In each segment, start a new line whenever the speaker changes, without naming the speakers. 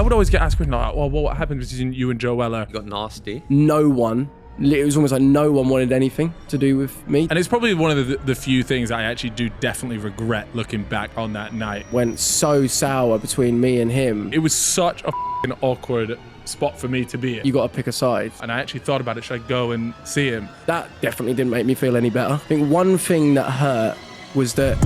I would always get asked, like, well, what happened between you and Joella?
You got nasty.
No one. It was almost like no one wanted anything to do with me.
And it's probably one of the few things I actually do definitely regret looking back on that night.
Went so sour between me and him.
It was such a f***ing awkward spot for me to be in.
You got to pick a side.
And I actually thought about it. Should I go and see him?
That definitely didn't make me feel any better. I think one thing that hurt was that...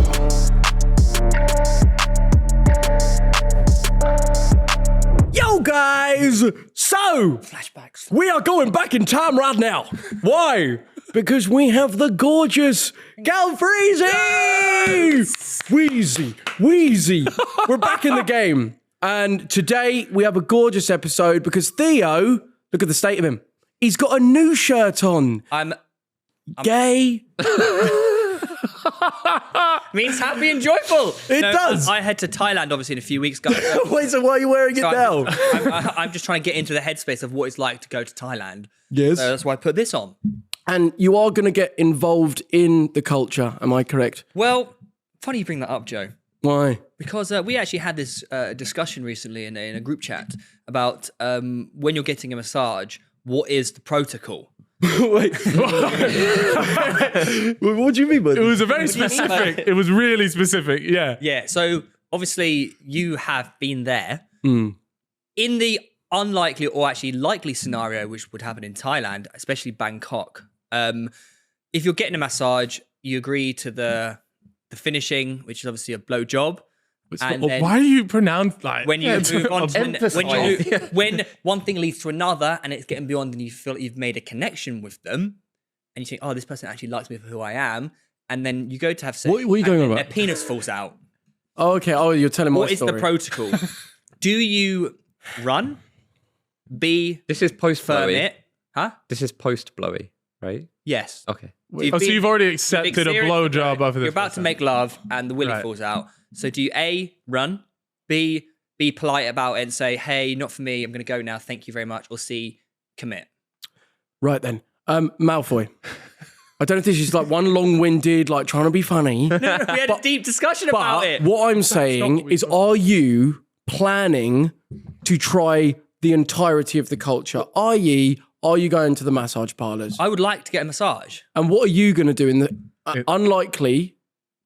Yo, guys! So,
Flashbacks.
we are going back in time right now. Why? Because we have the gorgeous Calfreezy! Wheezy. We're back in the game. And today we have a gorgeous episode because Theo, look at the state of him. He's got a new shirt on.
I'm
Gay.
means happy and joyful.
It does.
I head to Thailand, obviously, in a few weeks, guys.
Wait, so why are you wearing it now?
I'm just trying to get into the headspace of what it's like to go to Thailand.
Yes.
So that's why I put this on.
And you are going to get involved in the culture, am I correct?
Well, funny you bring that up, Joe.
Why?
Because we actually had this discussion recently in a group chat about when you're getting a massage, what is the protocol?
Wait. What do you mean by that?
It was a very specific. It was really specific. Yeah.
Yeah. So obviously you have been there. In the unlikely or actually likely scenario, which would happen in Thailand, especially Bangkok, if you're getting a massage, you agree to the finishing, which is obviously a blow job.
And why do you pronounce like
when you move on to when one thing leads to another and it's getting beyond and you feel like you've made a connection with them and you think, oh, this person actually likes me for who I am, and then you go to have sex.
What are you going on about?
Their penis falls out.
Oh, okay. Oh, you're telling my
What is
story.
the protocol? Do you run? B.
This is post
Firm
blowy.
it? Huh?
This is post blowy, right?
Yes.
Okay.
so you've already accepted a blowjob over this.
You're about to make love and the willy
Right.
falls out. So do you A, run, B, be polite about it and say, hey, not for me, I'm going to go now, thank you very much, or C, commit?
Right then. Malfoy. I don't know if this is like one long-winded, like trying to be funny.
We had a deep discussion about
But
it.
what I'm saying is, are you planning to try the entirety of the culture? I.e., are you going to the massage parlors?
I would like to get a massage.
And what are you going to do in the unlikely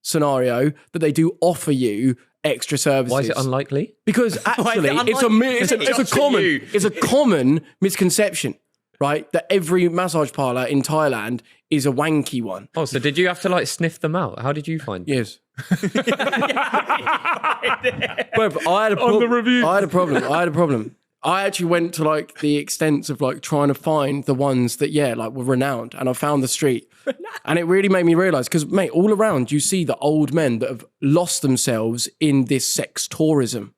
scenario that they do offer you extra services?
Why is it unlikely?
Because actually, it's a common misconception, right? That every massage parlor in Thailand is a wanky one.
Oh, so did you have to like sniff them out? How did you find them?
Yes. But I had a
On the review.
I had a problem. I actually went to like the extents of like trying to find the ones that, like were renowned, and I found the street. And it really made me realize, because mate, all around you see the old men that have lost themselves in this sex tourism,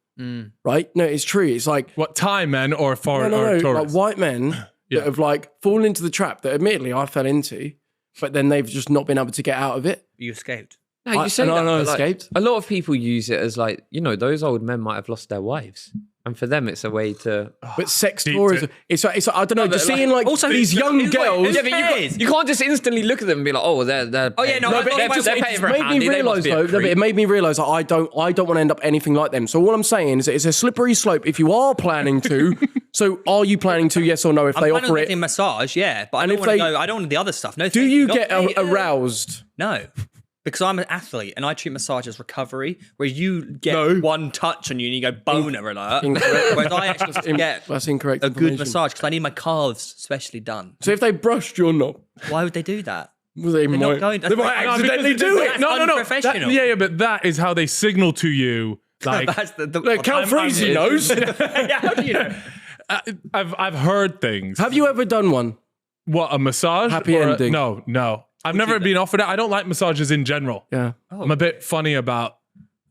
right? No, it's true. It's like,
What, Thai men or foreign or
like
tourists?
white men that have like fallen into the trap that admittedly I fell into, but then they've just not been able to get out of it.
You escaped.
No, you say
and
that,
I
but, like,
escaped.
a lot of people use it as like, those old men might have lost their wives. And for them, it's a way to...
But sex
deep
tourism, it's I don't know, just seeing like
also,
these young girls.
Yeah, but you can't just instantly look at them and be like, oh, they're
Oh, yeah, no,
No, but it
they're
just
paying for a
made
handy,
me
they must
realise
be a
though, no, but
creep.
it made me realise that I don't want to end up anything like them. So what I'm saying is that it's a slippery slope if you are planning to. So are you planning to, yes or no, if they
I'm
offer
getting
it?
massage, yeah, but I
And
don't
if
want to
they-
go. I don't want the other stuff. No,
Do
thank
you
not
get
me.
aroused?
No. Because I'm an athlete and I treat massage as recovery, where you get one touch on you and you go boner alert.
Incorrect.
Whereas I actually get
That's incorrect
a good
information.
massage because I need my calves specially done.
So if they brushed your knob,
Why would they do that?
well, they
not
might,
going-
they might
No,
accidentally do it.
That's unprofessional.
Yeah, but that is how they signal to you. Like,
That's the
Like Calfreezy knows.
yeah, how do you know?
I've heard things.
Have you ever done one?
What, a massage?
Happy
Or
ending.
No. I've never been offered it. I don't like massages in general.
Yeah.
I'm a bit funny about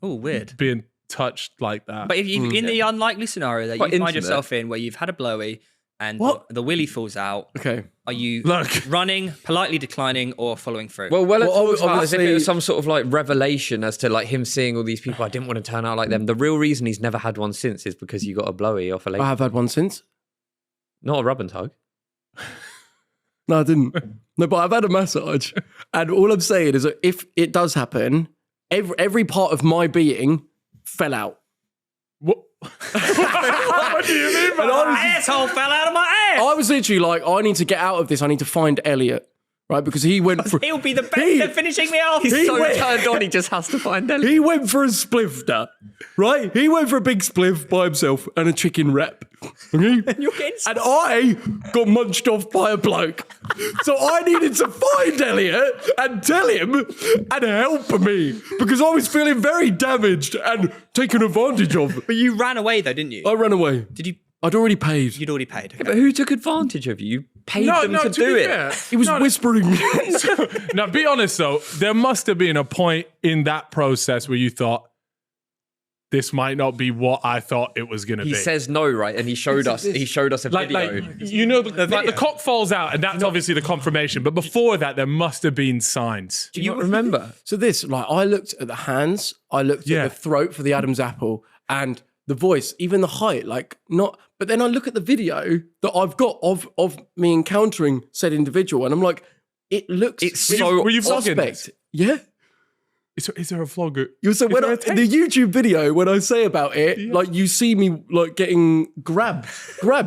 Oh, weird.
being touched like that.
But if you in the unlikely scenario that
Quite
you find
intimate.
yourself in, where you've had a blowy and
What?
the willy falls out,
Okay.
are you
Look.
running, politely declining, or following through?
Well, it talks about as if it
obviously-
was some sort of like revelation as to like him seeing all these people. I didn't want to turn out like them. The real reason he's never had one since is because you got a blowy off a lady.
I have had one since.
Not a rub and tug.
No, I didn't. No, but I've had a massage. And all I'm saying is that if it does happen, every part of my being fell out.
What?
My asshole fell out of my ass.
I was literally like, I need to get out of this. I need to find Elliot, right? Because he went for...
He'll be the best at finishing me off.
He's so
went-
turned on, he just has to find them.
He went for a spliff, now, right? He went for a big spliff by himself and a chicken wrap. Okay?
You're getting
And I got munched off by a bloke. So I needed to find Elliot and tell him and help me because I was feeling very damaged and taken advantage of.
But you ran away though, didn't you?
I ran away.
Did you?
I'd already paid.
You'd already paid. Okay.
But who took advantage of you? You paid them to do
be
it.
fair,
He was whispering.
now, be honest though, there must have been a point in that process where you thought, this might not be what I thought it was going to be.
He says no, right? And he showed us a video.
you know, the cock falls out, and that's obviously the confirmation. But before that, there must have been signs.
Do you not remember?
So this, like, I looked at the hands, I looked
Yeah.
at the throat for the Adam's apple, and the voice, even the height, like not. But then I look at the video that I've got of me encountering said individual, and I'm like, it looks.
It's so
Were you vlogging
suspect.
this?
Yeah.
Is there a vlogger?
So when
there a
in the YouTube video, when I say about it, like you see me like getting grabbed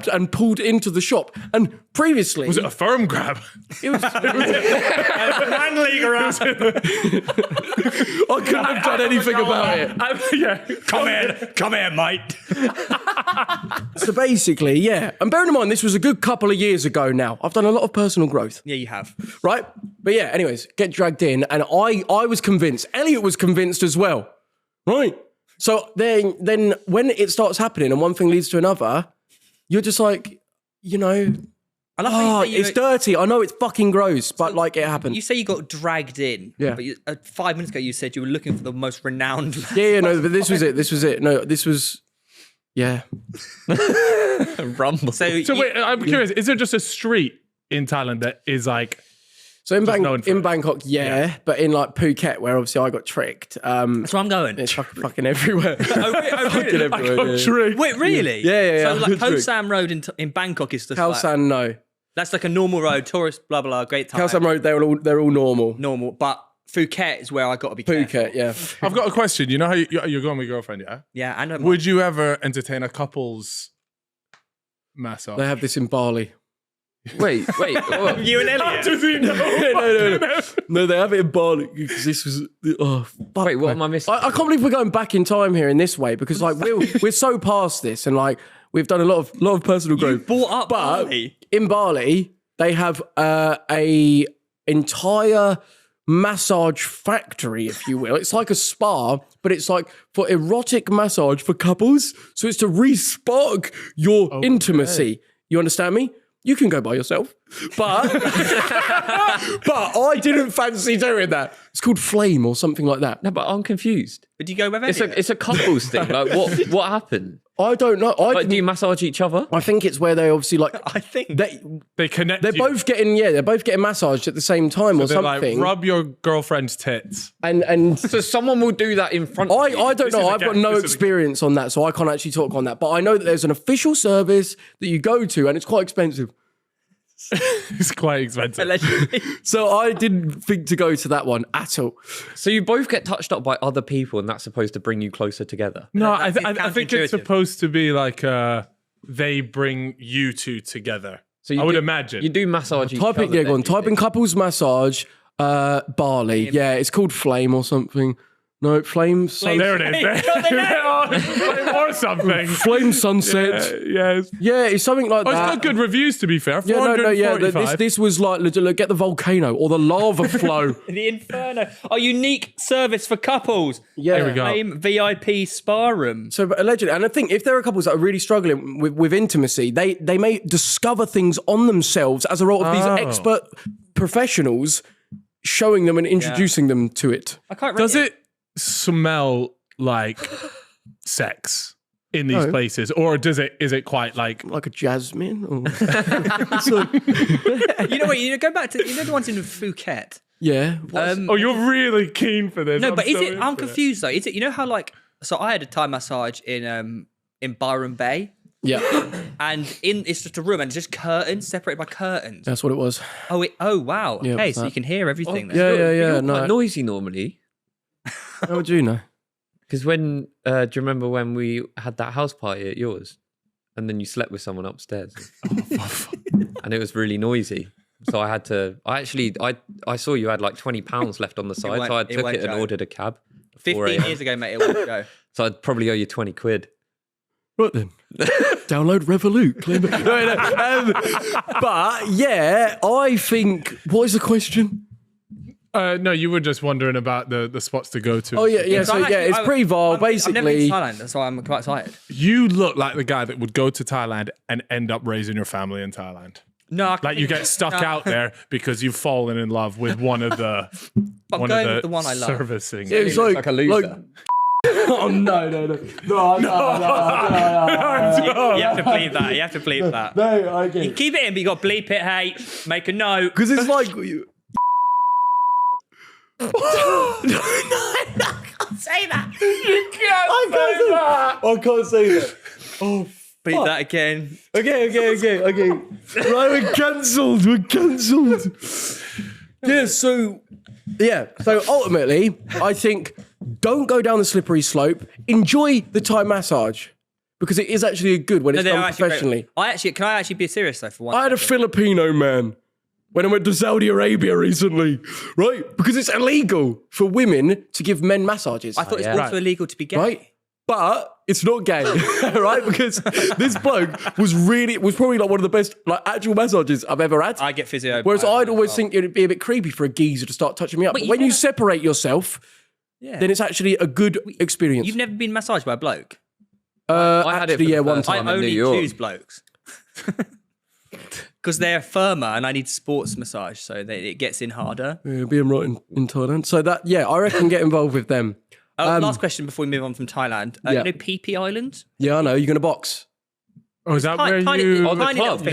and pulled into the shop. And previously,
Was it a firm grab?
it was,
Man league around.
I couldn't have done anything about it.
Yeah.
Come here, mate.
So basically, yeah. And bearing in mind, this was a good couple of years ago now. I've done a lot of personal growth,
Yeah, you have.
right? But yeah, anyways, get dragged in. And I was convinced. Elliot was convinced as well, right? So then when it starts happening and one thing leads to another, you're just like, you know,
I love how you say
it's dirty. I know it's fucking gross, but like it happened.
You say you got dragged in.
Yeah.
But 5 minutes ago, you said you were looking for the most renowned.
Yeah, no, but this was it. This was it. No, this was, yeah.
Rumble.
So wait, I'm curious. Is there just a street in Thailand that is like?
So in,
known for it.
Bangkok, yeah, but in like Phuket, where obviously I got tricked,
That's where I'm going.
it's fucking everywhere.
Fucking
everywhere, yeah.
Trick.
Wait, really?
Yeah.
So like Koh
Trick.
Sam Road in Bangkok is just
Khao
like,
San, no.
that's like a normal road, tourist, blah blah, great time.
Khao San Road, they're all normal.
normal, but Phuket is where I got to be careful.
Phuket, yeah.
I've got a question. You know how you're going with your girlfriend, yeah?
Yeah, I know.
Would you ever entertain a couple's massage?
They have this in Bali.
Wait. Oh.
you and Elliot.
Does he know?
No, they have it in Bali because this was. Oh, fuck,
Wait, what
man.
am I missing?
I can't believe we're going back in time here in this way because like we're so past this and like we've done a lot of personal growth.
Bought up
But
Bali.
in Bali, they have a entire massage factory, if you will. It's like a spa, but it's like for erotic massage for couples. So it's to re-spark your intimacy. You understand me? You can go by yourself. But but I didn't fancy doing that. It's called Flame or something like that.
No, but I'm confused.
But do you go with
It's
Elliot?
a couples thing. Like what happened?
I don't know.
Like, do you massage each other?
I think it's where they obviously like
I think.
They connect.
they're both getting massaged at the same time or
They're like,
something.
rub your girlfriend's tits.
and
So someone will do that in front of you.
I don't
This
know.
is a
I've got
guess.
no
This is a
experience on that, so I can't actually talk on that. But I know that there's an official service that you go to, and it's quite expensive.
It's quite expensive.
Allegedly.
So I didn't think to go to that one at all.
So you both get touched up by other people, and that's supposed to bring you closer together.
No,
That
I
seems
think it's
counterintuitive.
supposed to be like they bring you two together.
So you
I would
do-
imagine.
You do massage each
Type
other.
it, yeah, go
then,
on.
do
Type
you
in
think?
couples massage, Bali. Yeah, it's called Flame or something. No, Flame.
There it is. Flame or something.
Flame Sunset.
Yes.
Yeah, it's something like
Oh, it's
that.
got good reviews to be fair.
Yeah, yeah.
445.
This was like legit, get the volcano or the lava flow.
The Inferno. Our unique service for couples.
Yeah.
There we go.
Flame VIP spa room.
So but allegedly, and I think if there are couples that are really struggling with intimacy, they may discover things on themselves as a result of these expert professionals showing them and introducing them to it.
I can't
Does
rate
it smell like sex in these
No.
places, or is it quite like?
Like a jasmine? Or...
You know what? Go back to the ones in Phuket.
yeah.
Oh, you're really keen for this.
No,
I'm
but is
so
it? I'm
into
confused though. Is it? You know how like? So I had a Thai massage in Byron Bay,
Yeah.
and it's just a room and it's just curtains separated by curtains.
That's what it was.
Oh wow.
Yeah,
Okay,
what's
so
that?
you can hear everything. then.
Yeah,
You're
no.
quite noisy normally.
How would you know?
Because when, do you remember when we had that house party at yours? and then you slept with someone upstairs, and it was really noisy. So I had to. I saw you had like £20 left on the side, so I took it and ordered a cab.
15 years ago, mate, it won't go.
So I'd probably owe you £20.
Right then, download Revolut. But yeah, I think. What is the question?
No, you were just wondering about the spots to go to.
Oh yeah. So yeah, it's pretty vile.
I've never been
Basically,
to Thailand, that's why I'm quite excited.
You look like the guy that would go to Thailand and end up raising your family in Thailand.
No,
Like you get stuck out there because you've fallen in love with one of the
going with the one I love.
servicing.
it's
like a loser.
Oh no.
You have to bleep that. You have to bleep that.
No, I get
You
it.
keep it in, but you got to bleep it. Hey, make a note.
Because it's like.
Say that.
I can't say that. Oh,
Bleep that again.
Okay. Right, we're cancelled. So ultimately, I think don't go down the slippery slope. Enjoy the Thai massage because it is actually good when it's
they're
done
actually
professionally.
great. Can I actually be serious though for one?
I had a Filipino man when I went to Saudi Arabia recently, right? Because it's illegal for women to give men massages.
I thought it's also illegal to be gay.
Right? But it's not gay, right? Because this bloke was probably like one of the best like actual massages I've ever had.
I get physio.
Whereas I'd always think it'd be a bit creepy for a geezer to start touching me up. But when you separate yourself, then it's actually a good experience.
You've never been massaged by a bloke.
I had it for the
one
first
time.
time
I
in New
only
York.
choose blokes. Because they're firmer and I need sports massage, so it gets in harder.
Yeah, being right in Thailand. So that, I reckon get involved with them.
Last question before we move on from Thailand. You know PP Island?
Yeah, I know. You're going to box.
Oh, is that where
Tiny
you...
little thing, though, isn't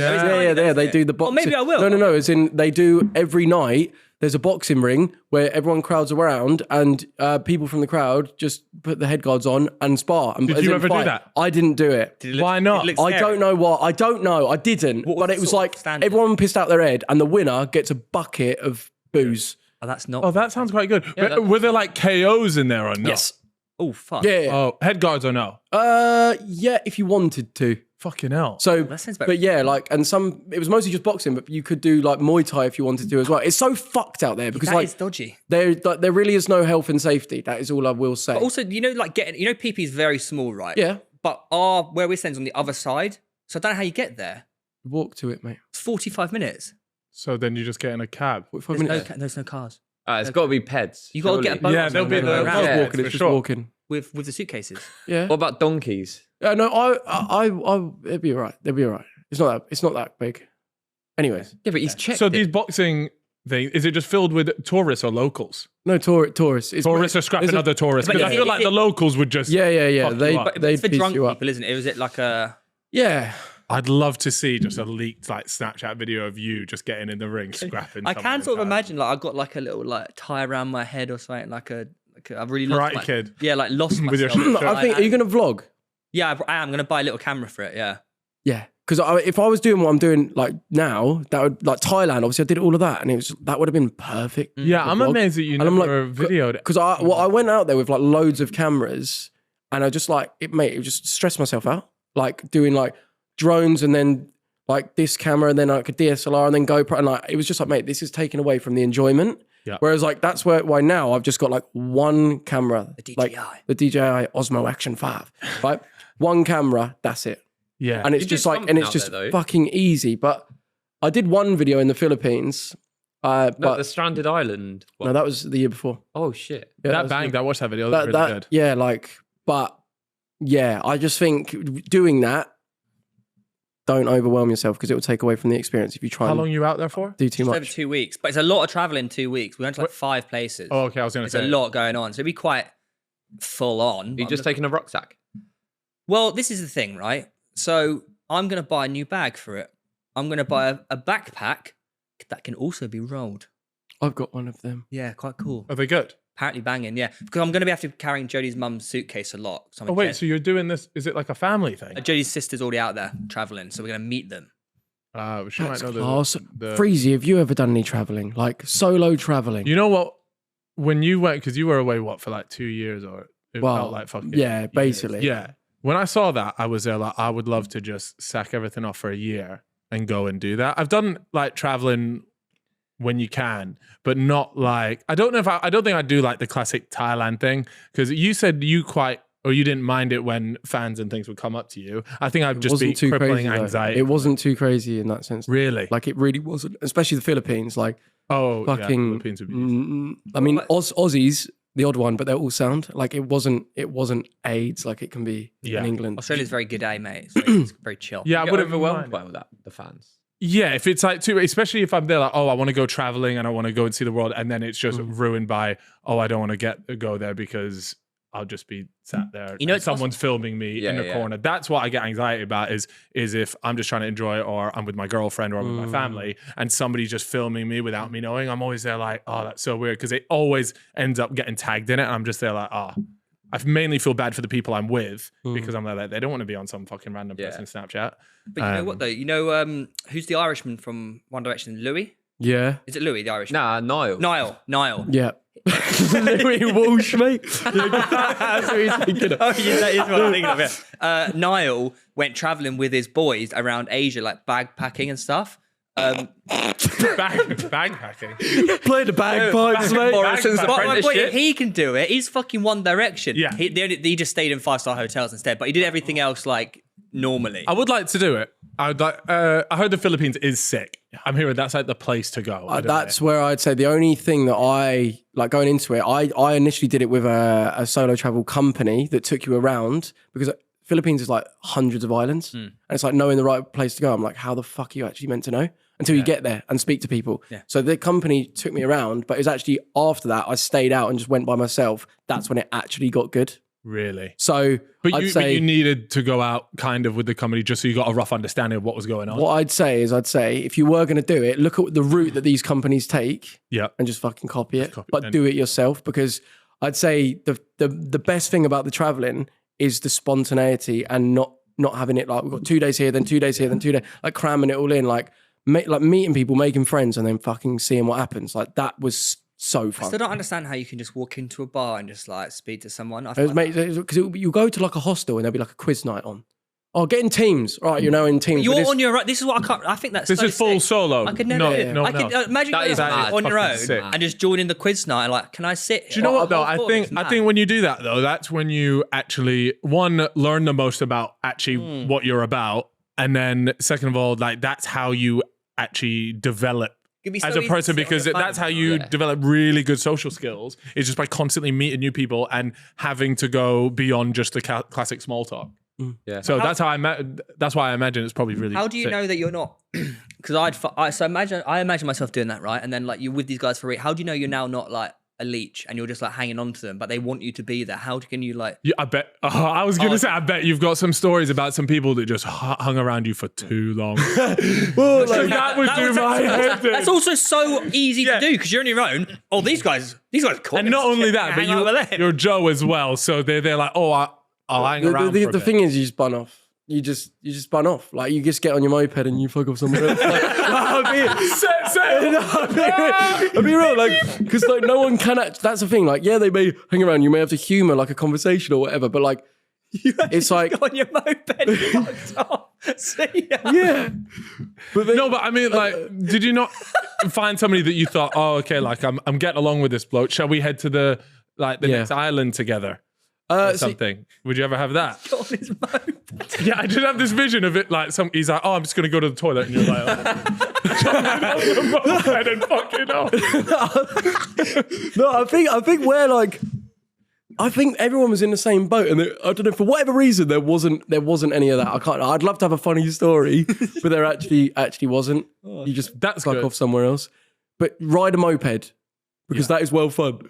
it?
Yeah. They do the boxing.
maybe I will.
No. As in, they do every night. There's a boxing ring where everyone crowds around and people from the crowd just put the head guards on and spar. And,
Did you ever do that?
I didn't do it.
Why not?
I don't know why. I don't know. I didn't.
What was
But
the
it was
sort of
like
standard?
everyone pissed out their head and the winner gets a bucket of booze.
Oh, that's not.
Oh, that sounds quite good. Were there like KOs in there or no?
Yes.
Oh, fuck.
Yeah.
Oh, head guards or no?
Yeah, if you wanted to.
Fucking hell.
So,
that sounds about
but yeah, like, and it was mostly just boxing, but you could do like Muay Thai if you wanted to as well. It's so fucked out there because
That
like
is dodgy.
there really is no health and safety. That is all I will say.
But also, PP is very small, right?
Yeah.
But where we're staying is on the other side. So I don't know how you get there.
Walk to it, mate.
It's 45 minutes.
So then you just get in a cab.
45
There's
minutes.
there's no cars.
It's got to be peds.
You got to get a boat.
Yeah,
or
there'll be
something
the-
around
Yeah,
Walking,
for
it's just
sure.
walking.
with the suitcases.
Yeah.
What about donkeys?
No, I it'd be all right. They'll be all right. It's not that big. Anyways,
Yeah, but he's checked.
So
it.
these boxing things, is it just filled with tourists or locals?
no tourists.
Tourists are scrapping other tourists.
But
Because I
is
feel
it-
like the locals would just...
Yeah.
Fuck
They
you up.
But
they
it's for
piss
drunk
you up.
people, isn't it? Was it like a...
Yeah.
I'd love to see just a leaked like Snapchat video of you just getting in the ring, scrapping.
I
someone
can sort of
inside.
imagine like I've got like a little like tie around my head or something, like I've really lost
Karate
my,
Kid.
Yeah, like lost
With your
myself.
shirt.
I think. Are you gonna vlog?
Yeah, I am gonna buy a little camera for it. Yeah.
Yeah. Because if I was doing what I'm doing like now, that would like Thailand. Obviously, I did all of that, and that would have been perfect.
Yeah, I'm
vlog.
amazed that you
And I'm
never
like,
videoed it.
Because I went out there with like loads of cameras, and I just like it just stressed myself out. Like doing like drones and then like this camera and then like a DSLR and then GoPro, and like it was just like, mate, this is taken away from the enjoyment.
Yeah.
Whereas like that's why now I've just got like one camera,
The DJI.
like the DJI Osmo Action 5, right? One camera, that's it.
Yeah.
And it's
You did
just like,
something
and it's
out
just
there, though.
fucking easy. But I did one video in the Philippines,
No,
but
the stranded island. one.
no, that was the year before.
Oh shit!
Yeah,
that
was
banged. I watched that video. It
that,
was really
that
good.
yeah, like, but yeah, I just think doing that, don't overwhelm yourself because it will take away from the experience if you try
How
and
long you out there for?
do too
Just over
much.
2 weeks, but it's a lot of travel in 2 weeks. We went to like 5 places.
Oh, okay. I was going to
There's
say.
a lot going on, so it'd be quite full on.
You just taking a rucksack?
Well, this is the thing, right? So I'm going to buy a new bag for it. I'm going to buy a backpack that can also be rolled.
I've got one of them.
Yeah, quite cool.
Are they good?
Apparently banging, yeah. Because I'm going to have to carrying Jodie's mum's suitcase a lot. So
Oh, wait. So you're doing this? Is it like a family thing?
Jodie's sister's already out there traveling, so we're going to meet them.
She
That's
might know
class.
the...
Freezy, have you ever done any traveling? Like solo traveling?
You know what? When you went, because you were away, what, for like 2 years or it
Well,
felt like fucking
yeah,
years.
basically.
Yeah. when I saw that, I was there like, I would love to just sack everything off for a year and go and do that. I've done like traveling when you can, but not like, I don't think I'd do like the classic Thailand thing, because you said you didn't mind it when fans and things would come up to you. I think I'd just be crippling anxiety.
It wasn't too crazy in that sense.
Really?
Like it really wasn't, especially the Philippines. Like,
fucking Philippines would be
I mean, Aussies, the odd one, but they're all sound. Like it wasn't AIDS like it can be in England.
Australia's very good, mate. It's very chill.
Yeah, I would have
overwhelmed by that, the fans.
Yeah, if it's like especially if I'm there like, I want to go traveling and I want to go and see the world, and then it's just ruined by, I don't want to go there because I'll just be sat there. And someone's filming me in the corner. That's what I get anxiety about is if I'm just trying to enjoy, or I'm with my girlfriend or I'm with my family and somebody's just filming me without me knowing. I'm always there like, that's so weird, because it always ends up getting tagged in it. And I'm just there like, I mainly feel bad for the people I'm with because I'm like, they don't want to be on some fucking random person Snapchat.
But you know what though? You know who's the Irishman from One Direction? Louis?
Yeah.
Is it Louis, the Irishman?
Nah, Niall.
Yeah. Louis Walsh, mate.
That's what he's thinking of. That is what I'm thinking of, yeah. Niall went traveling with his boys around Asia, like bagpacking and stuff.
Bagpacking.
Play the bagpipes, mate.
Morrison's apprenticeship.
If he can do it, he's fucking One Direction.
Yeah.
He just stayed in 5-star hotels instead, but he did everything else like normally.
I would like to do it. I heard the Philippines is sick. I'm hearing that's like the place to go.
That's where I'd say the only thing that I like going into it. I initially did it with a solo travel company that took you around, because Philippines is like hundreds of islands, and it's like knowing the right place to go. I'm like, how the fuck are you actually meant to know until you get there and speak to people? Yeah. So the company took me around, but it was actually after that I stayed out and just went by myself. That's when it actually got good.
Really?
So
but you needed to go out kind of with the company just so you got a rough understanding of what was going on.
What I'd say if you were going to do it, look at the route that these companies take, and just fucking copy it, but do it yourself, because I'd say the best thing about the traveling is the spontaneity and not having it like we've got 2 days here, then 2 days here, then 2 days, like cramming it all in, like meeting people, making friends, and then fucking seeing what happens. Like that was so fun.
I still don't understand how you can just walk into a bar and just like speak to someone.
Because you go to like a hostel and there'll be like a quiz night on. Oh, get in teams. All right, you're now in teams.
You're on your own. This is what I can't. I think that's
this is full solo.
I could never. I could imagine
that
going on your own
sick.
and just joining the quiz night. Like, can I sit?
Do you know what though? I think when you do that though, that's when you actually learn the most about actually what you're about, and then second of all, like that's how you actually develop as a person, because that's how you develop really good social skills, is just by constantly meeting new people and having to go beyond just the classic small talk. Yeah. So that's why I imagine it's probably really.
How do you know that you're not? Because I imagine myself doing that, right? And then like you're with these guys for how do you know you're now not like a leech and you're just like hanging on to them, but they want you to be there? How can you like?
Yeah, I bet. I was gonna say, I bet you've got some stories about some people that just hung around you for too long. Well, like, that would do my head in.
That's also so easy to do because you're on your own. Oh, these guys are cool.
And not only that, but you're Joe as well. So they're like, I'll hang around.
The thing is, you spun off. You just spun off. Like you just get on your moped and you fuck off somewhere else. I'll be real, like, because like no one can. That's the thing. Like, yeah, they may hang around. You may have to humor like a conversation or whatever, but like, it's like
on your moped, you fucked off. See ya.
Yeah.
But I mean, like, did you not find somebody that you thought, okay, like I'm getting along with this bloke? Shall we head to the next island together? Something. Would you ever have that?
On his moped.
Yeah, I just have this vision of it like he's like, I'm just gonna go to the toilet, and you're like, jumping on the moped and fucking off.
No, I think we're like, I think everyone was in the same boat, and I don't know, for whatever reason there wasn't any of that. I'd love to have a funny story, but there actually wasn't. You just fuck off somewhere else, but ride a moped because that is well fun.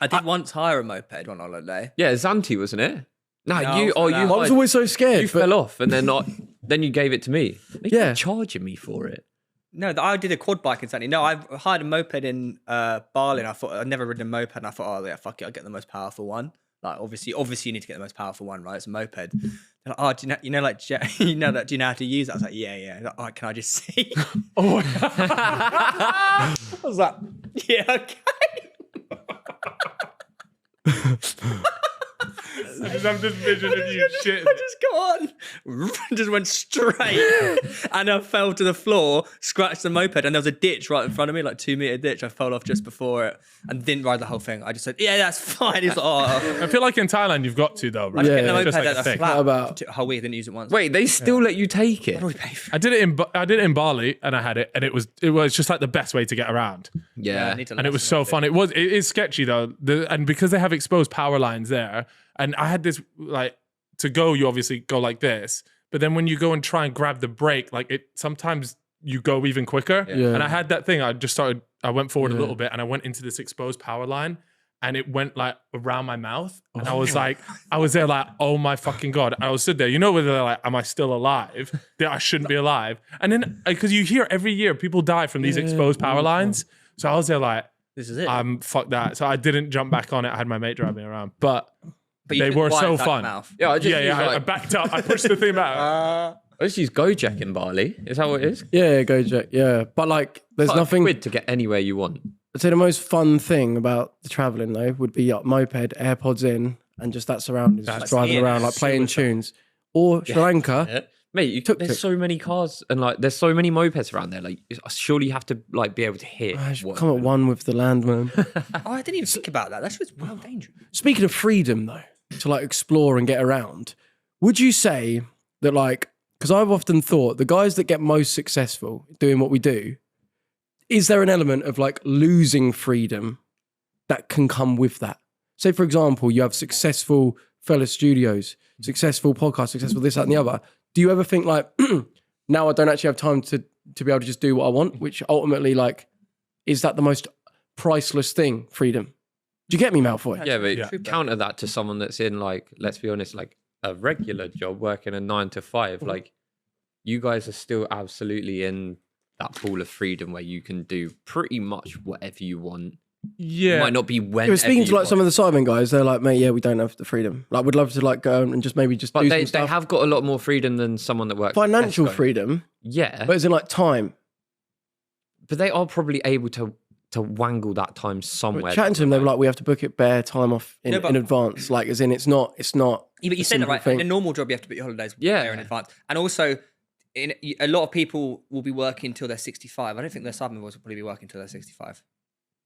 I did once hire a moped on holiday.
Yeah, Zanti, wasn't it?
I was always so scared.
You fell off, and then you gave it to me. You're charging me for it.
No, I did a quad bike in Zanti. No, I hired a moped in Bali, and I thought I'd never ridden a moped, and I thought, oh yeah, fuck it, I'll get the most powerful one. Like obviously you need to get the most powerful one, right? It's a moped. They're like, do you know how to use it? I was like, yeah. Like, all right, can I just see? I was like, yeah, okay.
I just have this vision of you shit.
I just got on, just went straight, and I fell to the floor, scratched the moped, and there was a ditch right in front of me, like 2 meter ditch. I fell off just before it, and didn't ride the whole thing. I just said, "Yeah, that's fine." He's like, "Oh."
I feel like in Thailand you've got to though, right?
Yeah,
It's
the moped
just like a
that's
thing.
flat.
About-
A whole week, I didn't use it once.
Wait, they still let you take it?
What do we pay for?
I did it in Bali, and I had it, and it was just like the best way to get around.
Yeah.
I need to
And it was
lesson
so
a bit.
fun. It is sketchy though, and because they have exposed power lines there, and I had this like to go. You obviously go like this, but then when you go and try and grab the brake, like it sometimes you go even quicker.
Yeah.
And I had that thing. I went forward a little bit, and I went into this exposed power line, and it went like around my mouth, and I was there like, oh my fucking god! I was stood there, where they're like, am I still alive? That I shouldn't be alive. And then because you hear every year people die from these exposed power lines, so I was there like,
This is it.
fuck that. So I didn't jump back on it. I had my mate drive me around, but
you
they
couldn't
were
wire
so
it out your
fun.
mouth.
Yeah, I just use,
I
like,
backed up. I pushed the thing back.
I just use Gojek in Bali. Is that what it is?
Yeah, Gojek. Yeah, but like, there's
Like
nothing.
quid to get anywhere you want.
I'd say the most fun thing about the traveling though would be moped, AirPods in, and just that surroundings, just driving
it.
around, like playing tunes. Or Sri Lanka.
Yeah. Mate, there's so many cars and like there's so many mopeds around there. Like, surely you have to like be able to hit.
I should come at one with the landman.
Oh, I didn't even think about that. That's just well dangerous.
Speaking of freedom though, to like explore and get around, would you say that like, because I've often thought the guys that get most successful doing what we do, is there an element of like losing freedom that can come with that? Say, for example, you have successful fellow studios, successful podcasts, successful this, that, and the other. Do you ever think like, now I don't actually have time to be able to just do what I want, which ultimately like, is that the most priceless thing, freedom? Do you get me, Malfoy?
Yeah, but counter that to someone that's in like, let's be honest, like a regular job working a 9 to 5. Like, you guys are still absolutely in that pool of freedom where you can do pretty much whatever you want.
Yeah.
It might not be when.
Yeah, speaking to like some of the Simon guys, they're like, mate, yeah, we don't have the freedom. Like, we'd love to like go and just maybe just
but
do
they
some stuff.
have got a lot more freedom than someone that works.
Financial
at Tesco.
freedom,
Yeah,
but as in like time.
but they are probably able to wangle that time somewhere.
Chatting to them, they were like, we have to book it bare time off in,
No, but-
in advance. Like, as in, it's not.
Yeah, but you
a
said that
simple
right.
thing.
In a normal job, you have to book your holidays
Yeah.
there in advance. And also, a lot of people will be working until they're 65. I don't think their Cyber boys will probably be working until they're 65.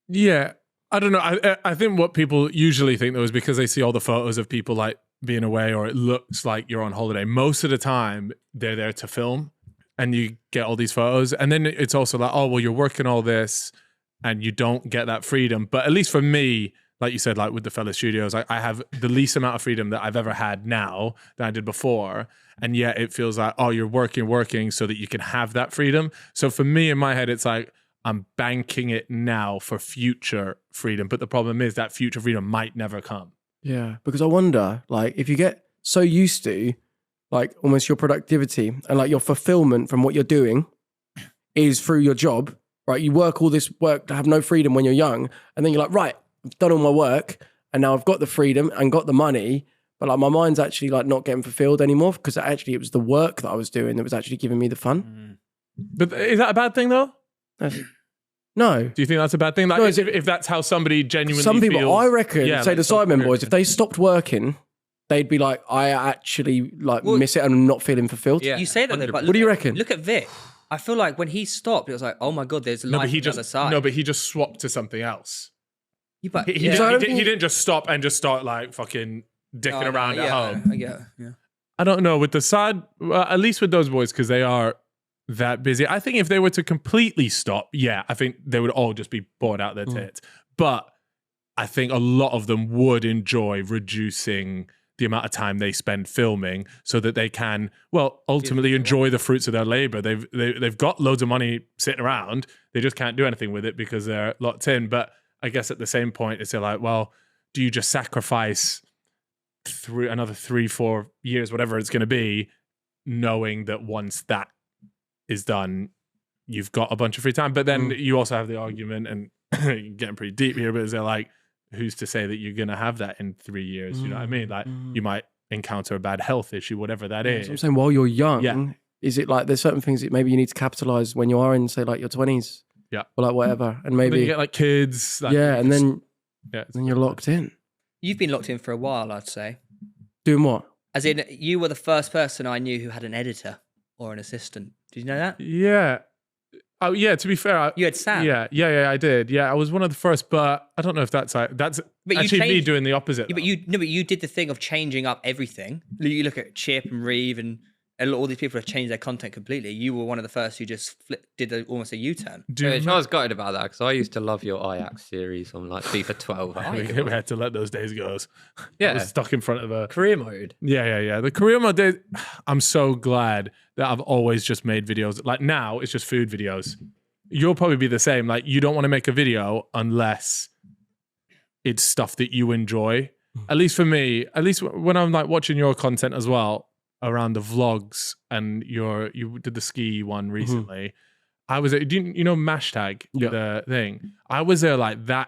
Yeah. I don't know. I think what people usually think though is because they see all the photos of people like being away or it looks like you're on holiday. Most of the time they're there to film and you get all these photos. And then it's also like, oh, well, you're working all this and you don't get that freedom. But at least for me, like you said, like with the fellow studios, I have the least amount of freedom that I've ever had now than I did before. And yet it feels like, oh, you're working so that you can have that freedom. So for me in my head, it's like, I'm banking it now for future freedom. But the problem is that future freedom might never come.
Yeah, because I wonder, like, if you get so used to, like, almost your productivity and like your fulfillment from what you're doing is through your job, right? You work all this work to have no freedom when you're young, and then you're like, right, I've done all my work, and now I've got the freedom and got the money, but like my mind's actually like not getting fulfilled anymore because actually it was the work that I was doing that was actually giving me the fun.
But is that a bad thing though?
No.
Do you think that's a bad thing? Like,
No,
if that's how somebody genuinely
Some people,
feels,
I reckon,
yeah,
say
like,
the
stop
Sidemen
working.
boys, if they stopped working, they'd be like, I actually like miss it and I'm not feeling fulfilled.
Yeah.
You say that, though, but
What do you reckon?
Look at Vic. I feel like when he stopped, it was like, oh my God, there's life
No, but
on
he
the other
just
side.
no, but he just swapped to something else.
Yeah, but,
He didn't just stop and just start like fucking dicking around at home.
I get it, yeah.
I don't know with the side, at least with those boys because they are that busy. I think if they were to completely stop, yeah, I think they would all just be bored out their tits. But I think a lot of them would enjoy reducing the amount of time they spend filming so that they can, well, ultimately enjoy the fruits of their labor. They've got loads of money sitting around. They just can't do anything with it because they're locked in. But I guess at the same point, it's like, well, do you just sacrifice through another 3-4 years, whatever it's going to be, knowing that once that is done, you've got a bunch of free time? But then you also have the argument, and getting pretty deep here, but is there like, who's to say that you're going to have that in 3 years? You know what I mean? Like you might encounter a bad health issue, whatever that is.
So I'm saying while you're young,
Yeah.
is it like there's certain things that maybe you need to capitalize when you are in, say, like your 20s?
Yeah.
Or like whatever. And
Then
maybe,
you get like kids. Like,
yeah, and then
yeah,
you're locked in.
You've been locked in for a while, I'd say.
Doing what?
As in, you were the first person I knew who had an editor or an assistant. Did you know that?
Yeah. Oh yeah. To be fair,
You had Sam.
Yeah. I did. Yeah, I was one of the first, but I don't know if that's actually me doing the opposite.
Yeah, but you did the thing of changing up everything. You look at Chip and Reeve and all these people have changed their content completely. You were one of the first who just did almost a U-turn.
I was gutted about that because I used to love your Ajax series on like FIFA 12.
We had to let those days go.
Yeah,
I was stuck in front of a
career mode.
Yeah. The career mode days. I'm so glad that I've always just made videos. Like now, it's just food videos. You'll probably be the same. Like you don't want to make a video unless it's stuff that you enjoy. At least for me. At least when I'm like watching your content as well. Around the vlogs and you did the ski one recently. I was at, you know Mashtag, the thing. I was there like that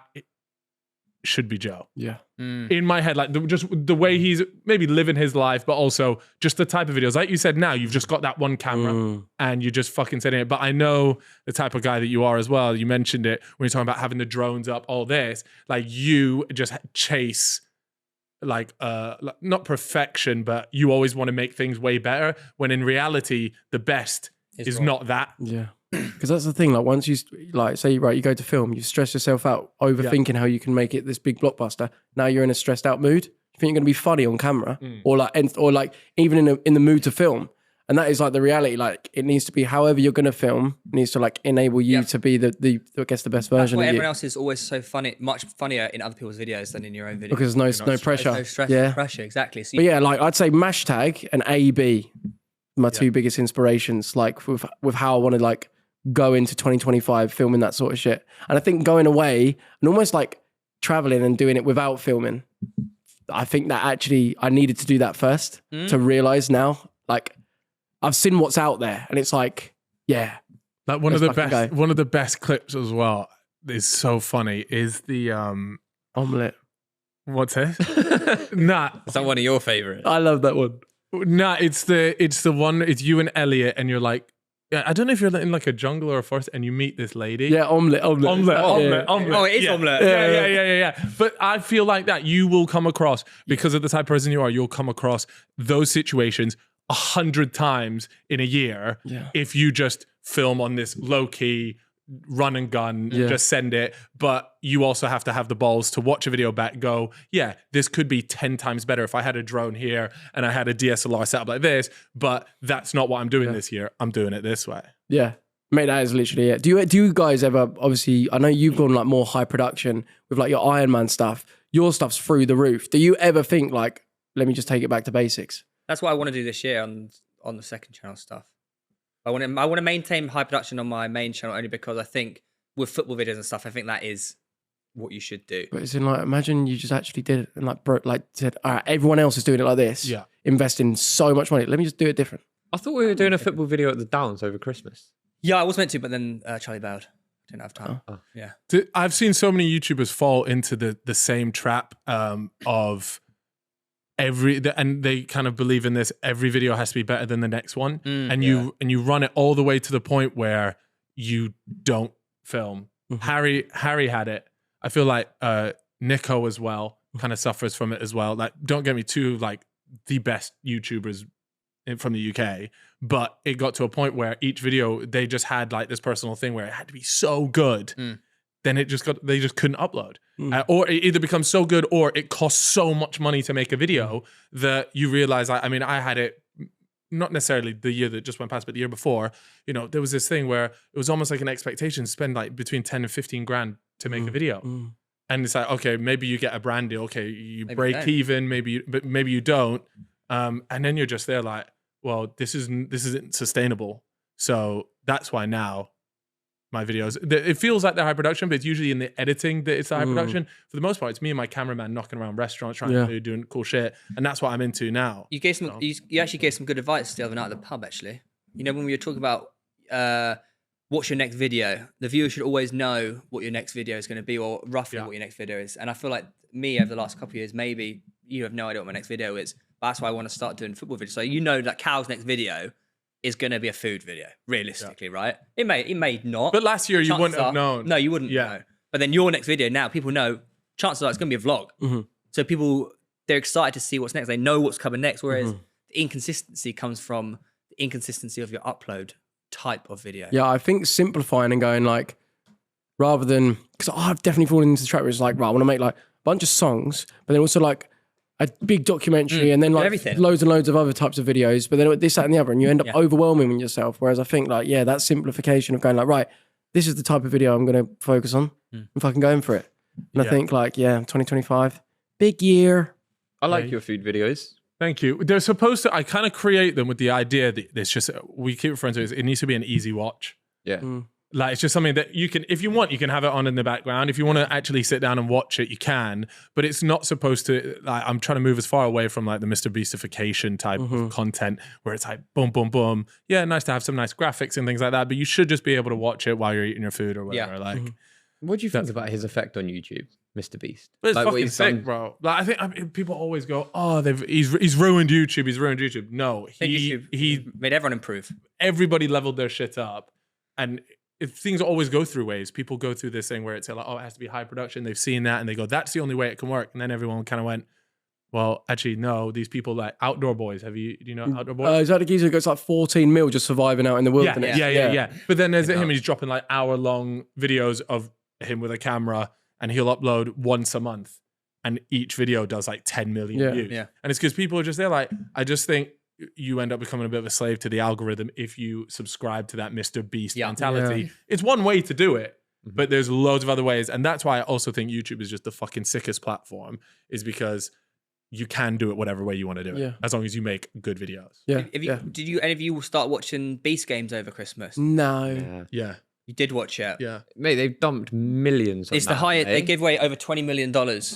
should be Joe.
Yeah.
In my head, like just the way he's maybe living his life, but also just the type of videos. Like you said, now you've just got that one camera and you're just fucking setting it. But I know the type of guy that you are as well. You mentioned it when you're talking about having the drones up, all this. Like you just chase like not perfection, but you always want to make things way better when in reality the best is not that.
Yeah, because that's the thing, like once you like say you go to film, you stress yourself out overthinking how you can make it this big blockbuster. Now you're in a stressed out mood, you think you're going to be funny on camera or like even in the mood to film. And that is like the reality. Like it needs to be however you're going to film. It needs to like enable you to be the I guess the best version of you.
Everyone else is always so funny, much funnier in other people's videos than in your own videos.
Because there's no pressure.
There's no stress, no pressure, exactly. So
but yeah, like I'd say Mashtag and AB, my two biggest inspirations. Like with how I want to like go into 2025 filming that sort of shit. And I think going away and almost like traveling and doing it without filming. I think that actually I needed to do that first to realize now like. I've seen what's out there, and it's like, yeah.
Like one of the best clips as well is so funny. Is the
omelette?
What's it? Nah,
is that one of your favorites?
I love that one.
Nah, it's the one. It's you and Elliot, and you're like, I don't know if you're in like a jungle or a forest, and you meet this lady.
Yeah, omelette.
Oh, it is omelette.
Yeah. But I feel like that you will come across because of the type of person you are. You'll come across those situations 100 times in a year if you just film on this low-key run and gun, just send it. But you also have to have the balls to watch a video back, go, yeah, this could be 10 times better if I had a drone here and I had a DSLR set up like this, but that's not what I'm doing this year. I'm doing it this way.
Yeah. Mate, that is literally it. Do you guys ever, obviously, I know you've gone like more high production with like your Iron Man stuff. Your stuff's through the roof. Do you ever think like, let me just take it back to basics?
That's what I want to do this year on the second channel stuff. I want to maintain high production on my main channel only because I think with football videos and stuff, I think that is what you should do.
But it's in like, imagine you just actually did it and like said, all right, everyone else is doing it like this. Yeah. Investing so much money. Let me just do it different.
I thought we were doing a football video at the Downs over Christmas.
Yeah, I was meant to, but then Charlie bailed. Didn't have time. Yeah.
I've seen so many YouTubers fall into the same trap of and they kind of believe in this. Every video has to be better than the next one, and you run it all the way to the point where you don't film. Harry had it. I feel like Nico as well kind of suffers from it as well. Like, don't get me too like the best YouTubers from the UK, but it got to a point where each video they just had like this personal thing where it had to be so good. Then they just couldn't upload. Or it either becomes so good or it costs so much money to make a video that you realize, I had it, not necessarily the year that just went past, but the year before, there was this thing where it was almost like an expectation to spend like between 10 and 15 grand to make a video. And it's like, okay, maybe you get a brand deal. Okay, you break even, but maybe you don't. And then you're just there like, well, this isn't sustainable. So that's why now my videos, it feels like they're high production, but it's usually in the editing that it's the high production. For the most part, it's me and my cameraman knocking around restaurants, doing cool shit, and that's what I'm into now.
You actually gave some good advice the other night at the pub. Actually, when we were talking about what's your next video, the viewer should always know what your next video is going to be, or roughly what your next video is. And I feel like me over the last couple of years, maybe you have no idea what my next video is. But that's why I want to start doing football videos. So that Cal's next video is going to be a food video, realistically, right? It may not.
But last year you wouldn't have known.
No, you wouldn't know. But then your next video now, people know, chances are it's going to be a vlog. So people they're excited to see what's next. They know what's coming next. Whereas the inconsistency comes from the inconsistency of your upload type of video.
Yeah, I think simplifying and going like, rather than, because I've definitely fallen into the trap where it's like, right, I want to make like a bunch of songs, but then also like a big documentary and then like
everything.
Loads and loads of other types of videos, but then this, that and the other, and you end up overwhelming yourself. Whereas I think like, yeah, that simplification of going like, right, this is the type of video I'm going to focus on if I can go in for it. And I think like, 2025, big year.
I like your food videos.
Thank you. They're supposed to, I kind of create them with the idea that it's just, we keep referring to it needs to be an easy watch.
Yeah.
Like, it's just something that you can, if you want, you can have it on in the background. If you want to actually sit down and watch it, you can. But it's not supposed to, like, I'm trying to move as far away from like the Mr. Beastification type of content where it's like, boom, boom, boom. Yeah, nice to have some nice graphics and things like that. But you should just be able to watch it while you're eating your food or whatever.
Yeah.
Like,
what do you think about his effect on YouTube, Mr. Beast?
but it's
Like,
fucking sick, bro. Like, I mean, people always go, "Oh, he's ruined YouTube. He's ruined YouTube." No, he
made everyone improve.
Everybody leveled their shit up, and if things always go through waves. People go through this thing where it's like, "Oh, it has to be high production." They've seen that, and they go, "That's the only way it can work." And then everyone kind of went, "Well, actually, no. These people like Outdoor Boys. Do you know Outdoor Boys?
Is that the geezer who gets like 14 mil just surviving out in the wilderness?
Yeah. But then there's him, and he's dropping like hour-long videos of him with a camera, and he'll upload once a month, and each video does like 10 million views.
Yeah.
And it's because people are just there like, I just think you end up becoming a bit of a slave to the algorithm if you subscribe to that Mr. Beast mentality.
Yeah.
It's one way to do it, but there's loads of other ways. And that's why I also think YouTube is just the fucking sickest platform, is because you can do it whatever way you want to do it, as long as you make good videos.
Yeah.
Did you any of you start watching Beast Games over Christmas?
No.
Yeah.
You did watch it.
Yeah.
Mate, they've dumped millions on
It's
that,
the highest.
eh?
They give away over $20 million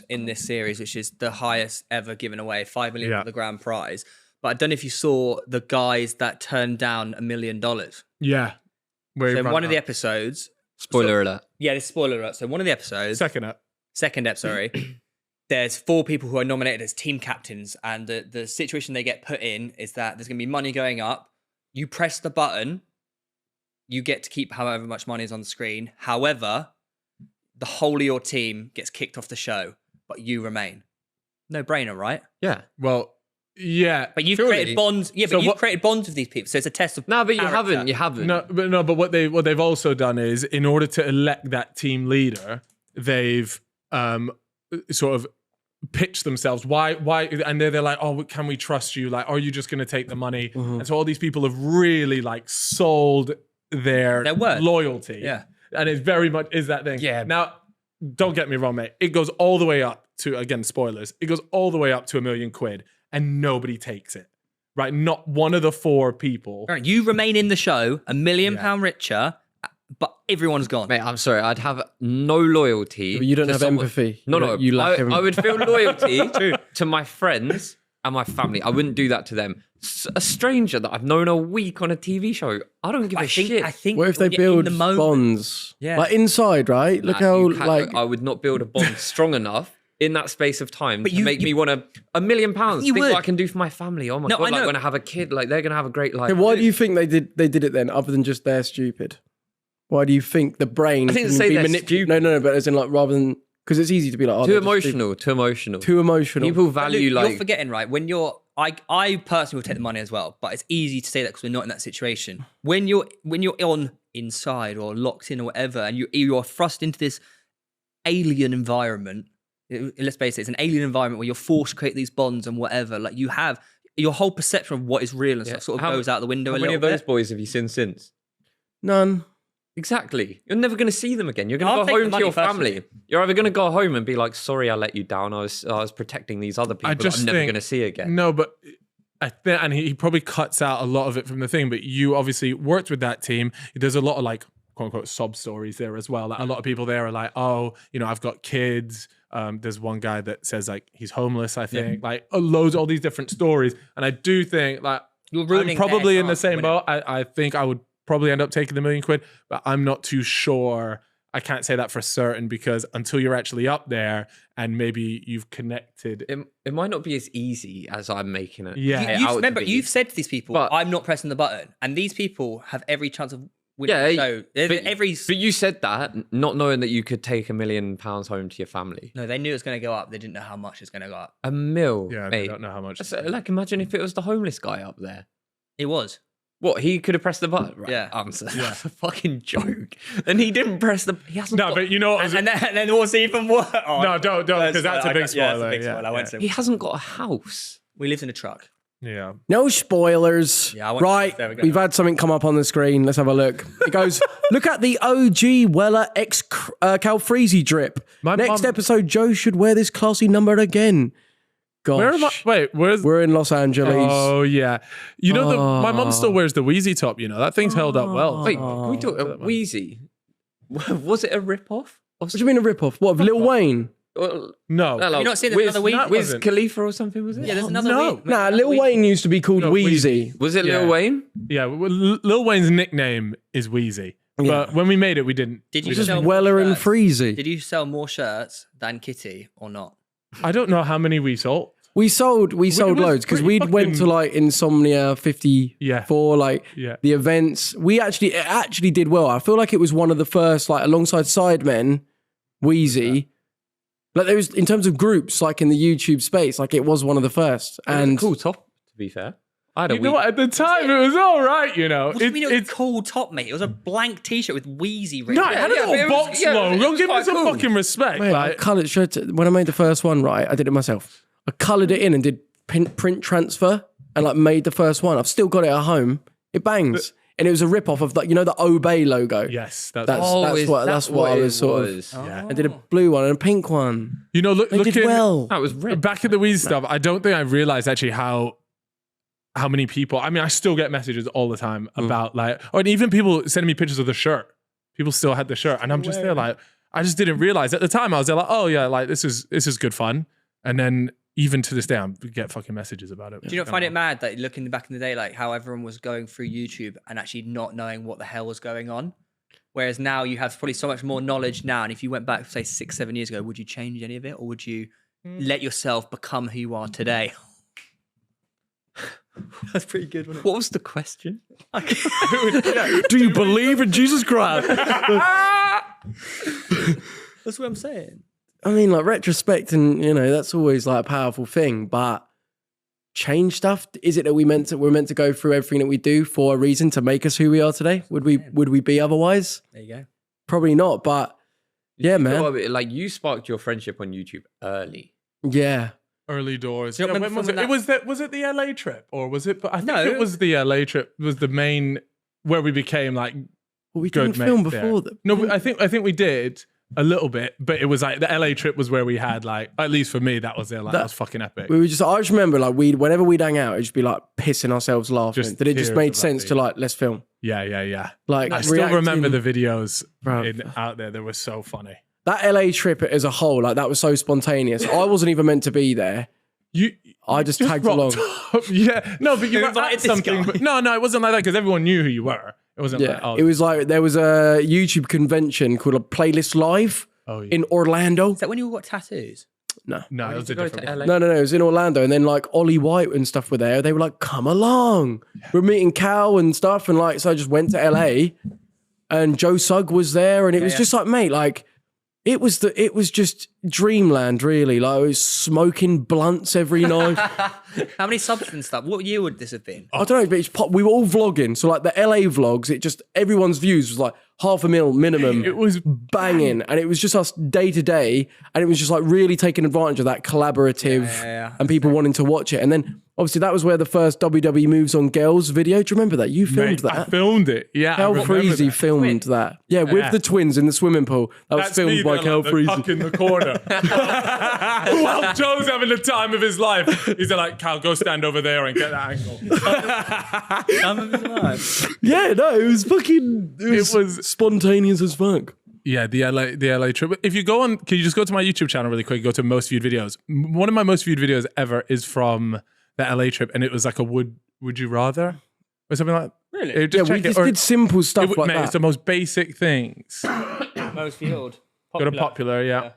in this series, which is the highest ever given away. $5 million for the grand prize. But I don't know if you saw the guys that turned down $1 million.
Yeah.
So in one of the episodes.
Spoiler alert.
Yeah, this is spoiler alert. So one of the episodes.
Second up.
There's 4 people who are nominated as team captains, and the situation they get put in is that there's going to be money going up. You press the button. You get to keep however much money is on the screen. However, the whole of your team gets kicked off the show, but you remain. No brainer, right?
Yeah.
Well, yeah.
But you've
Surely.
created bonds. Yeah, but you've created bonds with these people. So it's a test of
No, but you
character.
haven't. You haven't.
No, but what they've also done is, in order to elect that team leader, they've sort of pitched themselves. Why? And they're like, "Oh, can we trust you? Like, are you just going to take the money?" And so all these people have really like sold their
word.
loyalty.
Yeah.
And it very much is that thing.
Yeah.
Now, don't get me wrong, mate. It goes all the way up to, again, spoilers. It goes all the way up to £1 million, and nobody takes it. Right? Not one of the 4 people.
You remain in the show, £1 million richer, but everyone's gone.
Mate, I'm sorry. I'd have no loyalty.
But you don't
to
have
someone-
empathy.
No.
You lack
I would feel loyalty to my friends and my family. I wouldn't do that to them. A stranger that I've known a week on a TV show, I don't give a shit.
I think
What if they
when you're in
build
the moment,
bonds?
Yeah.
Like inside, right? Look
Nah,
how
you can't-
like
I would not build a bond strong enough in that space of time to
you-
make me want £1 million.
You
Think
would.
what I can do for my family. Oh my
No,
god!
I
Like
know.
when I have a kid, like they're gonna have a great life.
Okay, why do you think they did it then, other than just they're stupid? Why do you think the brain
I think
can
they say
be
they're
manipulated?
stupid.
No, but as in like rather than, because it's easy to be like, oh,
Too
they're just
emotional. Too emotional.
too emotional.
People
But
value
Luke,
like
you're forgetting, right? When you're, I personally will take the money as well, but it's easy to say that because we're not in that situation. When you're on inside or locked in or whatever, and you're thrust into this alien environment. Let's face it, it's an alien environment where you're forced to create these bonds and whatever. Like you have your whole perception of what is real and stuff sort of goes out the window
How
a
many
little
of those
bit.
boys have you seen since?
None.
Exactly. You're never going to see them again. You're going
I'll
to go
take the
home to
money
your
personally.
family. You're either going to go home and be like, "Sorry, I let you down. I was protecting these other people that I'm never going to see again."
No, but I think, and he probably cuts out a lot of it from the thing, but you obviously worked with that team. There's a lot of like, quote unquote, sob stories there as well. Like a lot of people there are like, "Oh, I've got kids." There's one guy that says like he's homeless, I think, like loads, all these different stories. And I do think like
You're
I'm
ruining
probably
their
in the
chance
same
of
boat. I think I would probably end up taking the £1 million, but I'm not too sure. I can't say that for certain, because until you're actually up there and maybe you've connected.
It might not be as easy as I'm making it.
Yeah.
You've said to these people,
But-
I'm not pressing the button. And these people have every chance of So
but you said that not knowing that you could take £1 million home to your family.
No, they knew it was going to go up. They didn't know how much it's going to go up.
£1 million.
Yeah,
mate.
they don't know how much.
Like, imagine if it was the homeless guy up there.
It was.
What, he could have pressed the button? Right.
Yeah.
Answer. Yeah. That's a fucking joke. And he didn't press the... He hasn't got,
but you know...
And then what's even worse? Oh,
no, don't, because that's a big spoiler.
He hasn't got a house.
We lived in a truck.
Yeah.
No spoilers.
Yeah,
right, we've had something come up on the screen. Let's have a look. It goes, look at the OG Weller X Calfreezy drip. Next episode, Joe should wear this classy number again. Gosh.
Where am I? Wait,
we're in Los Angeles.
Oh, yeah. You know, my mom still wears the Wheezy top, you know. That thing's held up well.
Wait, we talk Wheezy. Was it a rip-off?
What do you mean a rip-off? What, of Lil Wayne?
No.
Have you not seen another Wheezy?
Wiz Khalifa or something, was it?
Yeah, there's another Wheezy.
Nah, Lil Wayne used to be called Wheezy.
Was it Lil Wayne?
Yeah, Lil Wayne's nickname is Wheezy. But when we made it, we didn't.
Did you
just
sell
Weller and Freezy?
Did you sell more shirts than Kitty or not?
I don't know how many we sold.
We sold loads because we went to like Insomnia 54, the events. It actually did well. I feel like it was one of the first, like alongside Sidemen, Wheezy. Like there was, in terms of groups, like in the YouTube space, like it was one of the first. And
cool top, to be fair.
I had know what? At the time, it was all right, you know.
What do you mean it was a cool top, mate? It was a blank T-shirt with Wheezy written.
No, it had a little box logo. Give me some fucking respect.
Mate, I coloured shirt when I made the first one, right? I did it myself. I coloured it in and did print transfer and like made the first one. I've still got it at home. It bangs. And it was a rip-off of, you know, the Obey logo.
Yes.
That's what I was sort of... Yeah. I did a blue one and a pink one.
You know,
they did well.
That was red.
Back at the Wheezy stuff, I don't think I realised actually how many people... I mean, I still get messages all the time about and even people sending me pictures of the shirt. People still had the shirt. And I'm just there like... I just didn't realise. At the time, I was there like, oh yeah, like this is good fun. And then... Even to this day, I get fucking messages about it.
Do you not find it mad that looking back in the day, like how everyone was going through YouTube and actually not knowing what the hell was going on? Whereas now you have probably so much more knowledge now. And if you went back, say 6-7 years ago, would you change any of it? Or would you let yourself become who you are today? That's pretty good, wasn't it?
What was the question?
Do you believe in Jesus Christ?
That's what I'm saying.
I mean, like retrospect, and you know that's always like a powerful thing. But change stuff. Is it that we're meant to go through everything that we do for a reason to make us who we are today? Would we be otherwise?
There you go.
Probably not. But yeah, man.
Like you sparked your friendship on YouTube early.
Yeah.
Early doors.
Do you
when was it? Was it the LA trip or was it? But I think it was the LA trip. Was the main where we became like.
Well, we didn't film before that.
No, I think we did. A little bit, but it was like the LA trip was where we had like, at least for me, that was there. Like that was fucking epic.
We were just, I just remember like whenever we'd hang out, it'd just be like pissing ourselves laughing. That it just made sense to like, let's film.
Yeah.
Like
I still remember the videos out there. They were so funny.
That LA trip as a whole, like that was so spontaneous. I wasn't even meant to be there. I just tagged along.
Yeah, no, but you were at something. But no, it wasn't like that because everyone knew who you were. It wasn't like,
it was like there was a YouTube convention called a Playlist Live in Orlando.
Is that when you all got tattoos?
No, it was a different one.
No, it was in Orlando. And then like Ollie White and stuff were there. They were like, come along. We're meeting Cal and stuff. And like, so I just went to LA and Joe Sugg was there. And it was just like, mate, like, it was just dreamland, really. Like I was smoking blunts every night.
How many substance stuff? What year would this have been?
I don't know, but we were all vlogging. So like the LA vlogs, it just everyone's views was like 500,000 minimum.
It was
banging, and it was just us day to day, and it was just like really taking advantage of that collaborative and people wanting to watch it. And then obviously that was where the first WWE Moves on Girls video. Do you remember that? You filmed that.
I filmed it. Yeah,
Calfreezy filmed that. Yeah, with the twins in the swimming pool. That was filmed by Calfreezy.
Like, in the corner. Well, Joe's having the time of his life. He's like, Cal, go stand over there and get that angle.
Yeah, no, it was fucking. It was spontaneous as fuck.
Yeah, the LA trip. If you go on, can you just go to my YouTube channel really quick? Go to most viewed videos. One of my most viewed videos ever is from the LA trip, and it was like a would you rather or something like that.
Really?
Yeah, we just did simple stuff like that.
It's the most basic things.
Most viewed.
Go to popular, yeah.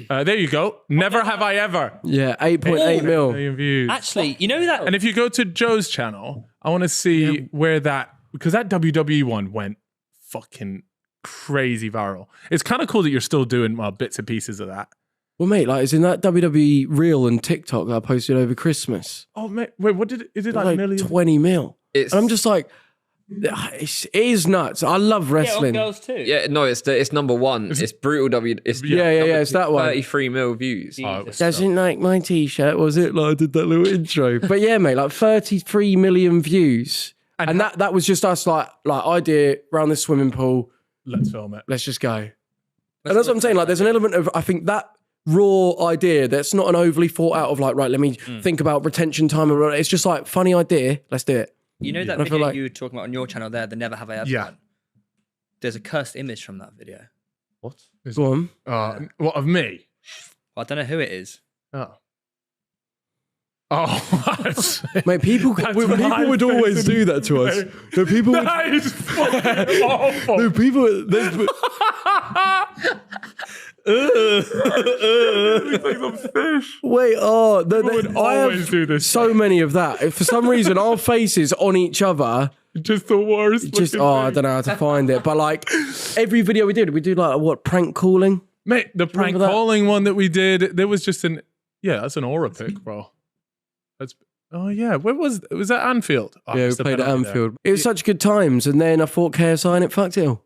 There you go. Never have I ever.
Yeah, 8.8
million views.
Actually, you know that.
And if you go to Joe's channel, I want to see where that because that WWE one went fucking crazy viral. It's kind of cool that you're still doing bits and pieces of that.
Well, mate, like, it's in that WWE reel and TikTok that I posted over Christmas.
Oh, mate, wait, is it like million?
20 mil. And I'm just like, it is nuts. I love wrestling.
Yeah, girls too.
Yeah, no, it's number one. It's Brutal W. It's
it's that one.
33 mil views.
Doesn't like my t-shirt, was it? Like I did that little intro. But yeah, mate, like 33 million views. And that was just us like idea around this swimming pool.
Let's film it.
Let's just go. And that's what I'm saying. Like there's an element of, I think that raw idea that's not an overly thought out of like, right, let me think about retention time. It's just like funny idea. Let's do it.
You know that video you were talking about on your channel there, the Never Have I Ever one? There's a cursed image from that video.
What?
Go on.
What, of me?
Well, I don't know who it is.
Mate, people would always do that to us. No, people would.
That is fucking awful.
No, people. Wait,
I always do this.
So many of that. For some reason, our faces on each other.
Just the worst.
I don't know how to find it. But like every video we do like prank calling?
Mate, the prank calling one that we did, there was just that's an aura pic, bro. Where was that Anfield?
We played at Anfield. It was such good times, and then I fought KSI and it fucked ill.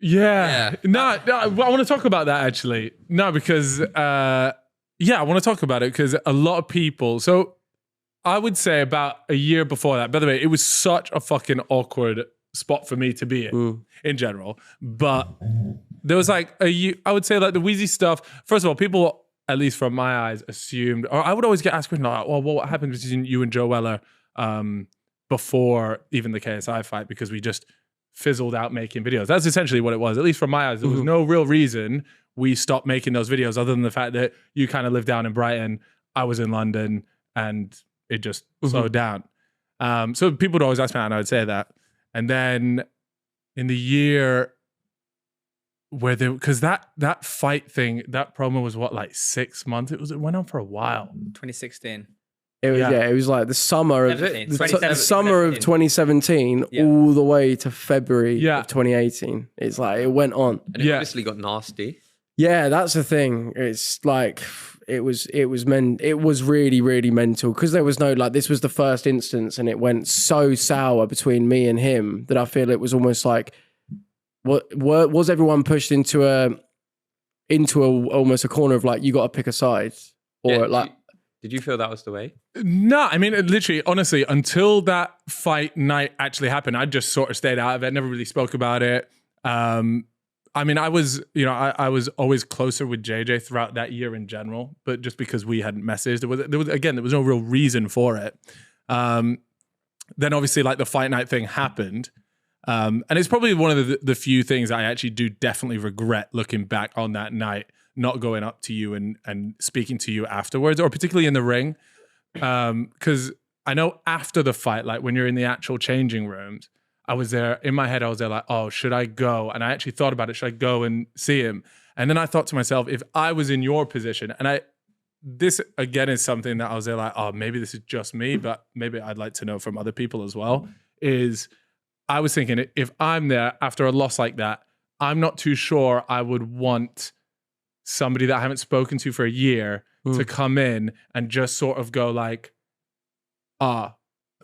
Yeah. No, I want to talk about that actually. No, because I want to talk about it because a lot of people. So I would say about a year before that. By the way, it was such a fucking awkward spot for me to be in general. But there was like I would say like the Wheezy stuff. First of all, people, at least from my eyes, assumed, or I would always get asked, like, well, what happened between you and Joe Weller before even the KSI fight? Because we just fizzled out making videos. That's essentially what it was. At least from my eyes, there was no real reason we stopped making those videos other than the fact that you kind of lived down in Brighton, I was in London, and it just slowed down. So people would always ask me that, and I would say that. And then in the year where because that fight thing, that promo was what, like 6 months? It went on for a while.
2016.
It was it was like the summer of the summer of 2017 all the way to February of 2018. It's like it went on.
And it obviously got nasty.
Yeah, that's the thing. It's like it was really, really mental because there was no like this was the first instance and it went so sour between me and him that I feel it was almost like was everyone pushed into almost a corner of like you got to pick a side or
Did you feel that was the way?
No, I mean, literally, honestly, until that fight night actually happened, I just sort of stayed out of it, never really spoke about it. I mean, I was always closer with JJ throughout that year in general, but just because we hadn't messaged, there was no real reason for it. Then obviously, like the fight night thing happened. And it's probably one of the few things I actually do definitely regret looking back on that night, not going up to you and speaking to you afterwards, or particularly in the ring. Because I know after the fight, like when you're in the actual changing rooms, I was there, in my head, I was there like, oh, should I go? And I actually thought about it, should I go and see him? And then I thought to myself, if I was in your position, and this again is something that I was there like, oh, maybe this is just me, but maybe I'd like to know from other people as well, is I was thinking if I'm there after a loss like that, I'm not too sure I would want somebody that I haven't spoken to for a year to come in and just sort of go like,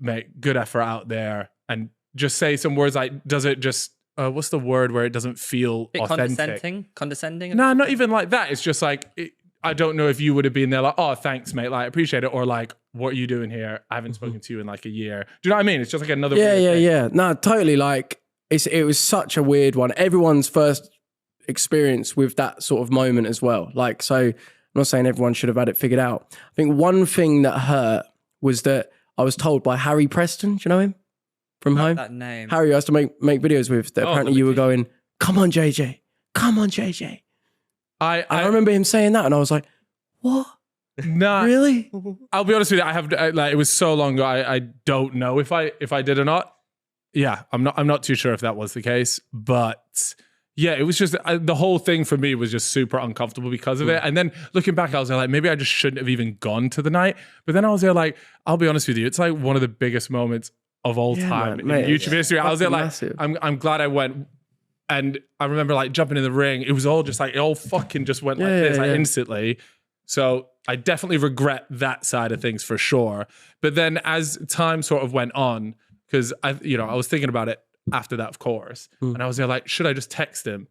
mate, good effort out there. And just say some words like, does it just, what's the word where it doesn't feel authentic?
Condescending?
No, not even like that. It's just like, I don't know if you would have been there like, oh, thanks, mate. Like, I appreciate it. Or like, what are you doing here? I haven't spoken to you in like a year. Do you know what I mean? It's just like another
Yeah. No, totally. Like, it was such a weird one. Everyone's first experience with that sort of moment as well. Like, so I'm not saying everyone should have had it figured out. I think one thing that hurt was that I was told by Harry Preston, do you know him? From home?
That name.
Harry I used to make videos with that apparently you were going, come on, JJ. Come on, JJ. I remember him saying that and I was like, what?
Nah,
really?
I'll be honest with you. It was so long ago. I don't know if I did or not. Yeah, I'm not too sure if that was the case, but yeah, it was just the whole thing for me was just super uncomfortable because of it. And then looking back, I was like, maybe I just shouldn't have even gone to the night. But then I was there like, I'll be honest with you, it's like one of the biggest moments of all time in YouTube history. I was there like, I'm glad I went. And I remember like jumping in the ring. It was all just like, it all fucking just went like this, like instantly. So I definitely regret that side of things for sure. But then as time sort of went on, because I was thinking about it after that, of course. And I was there like, should I just text him?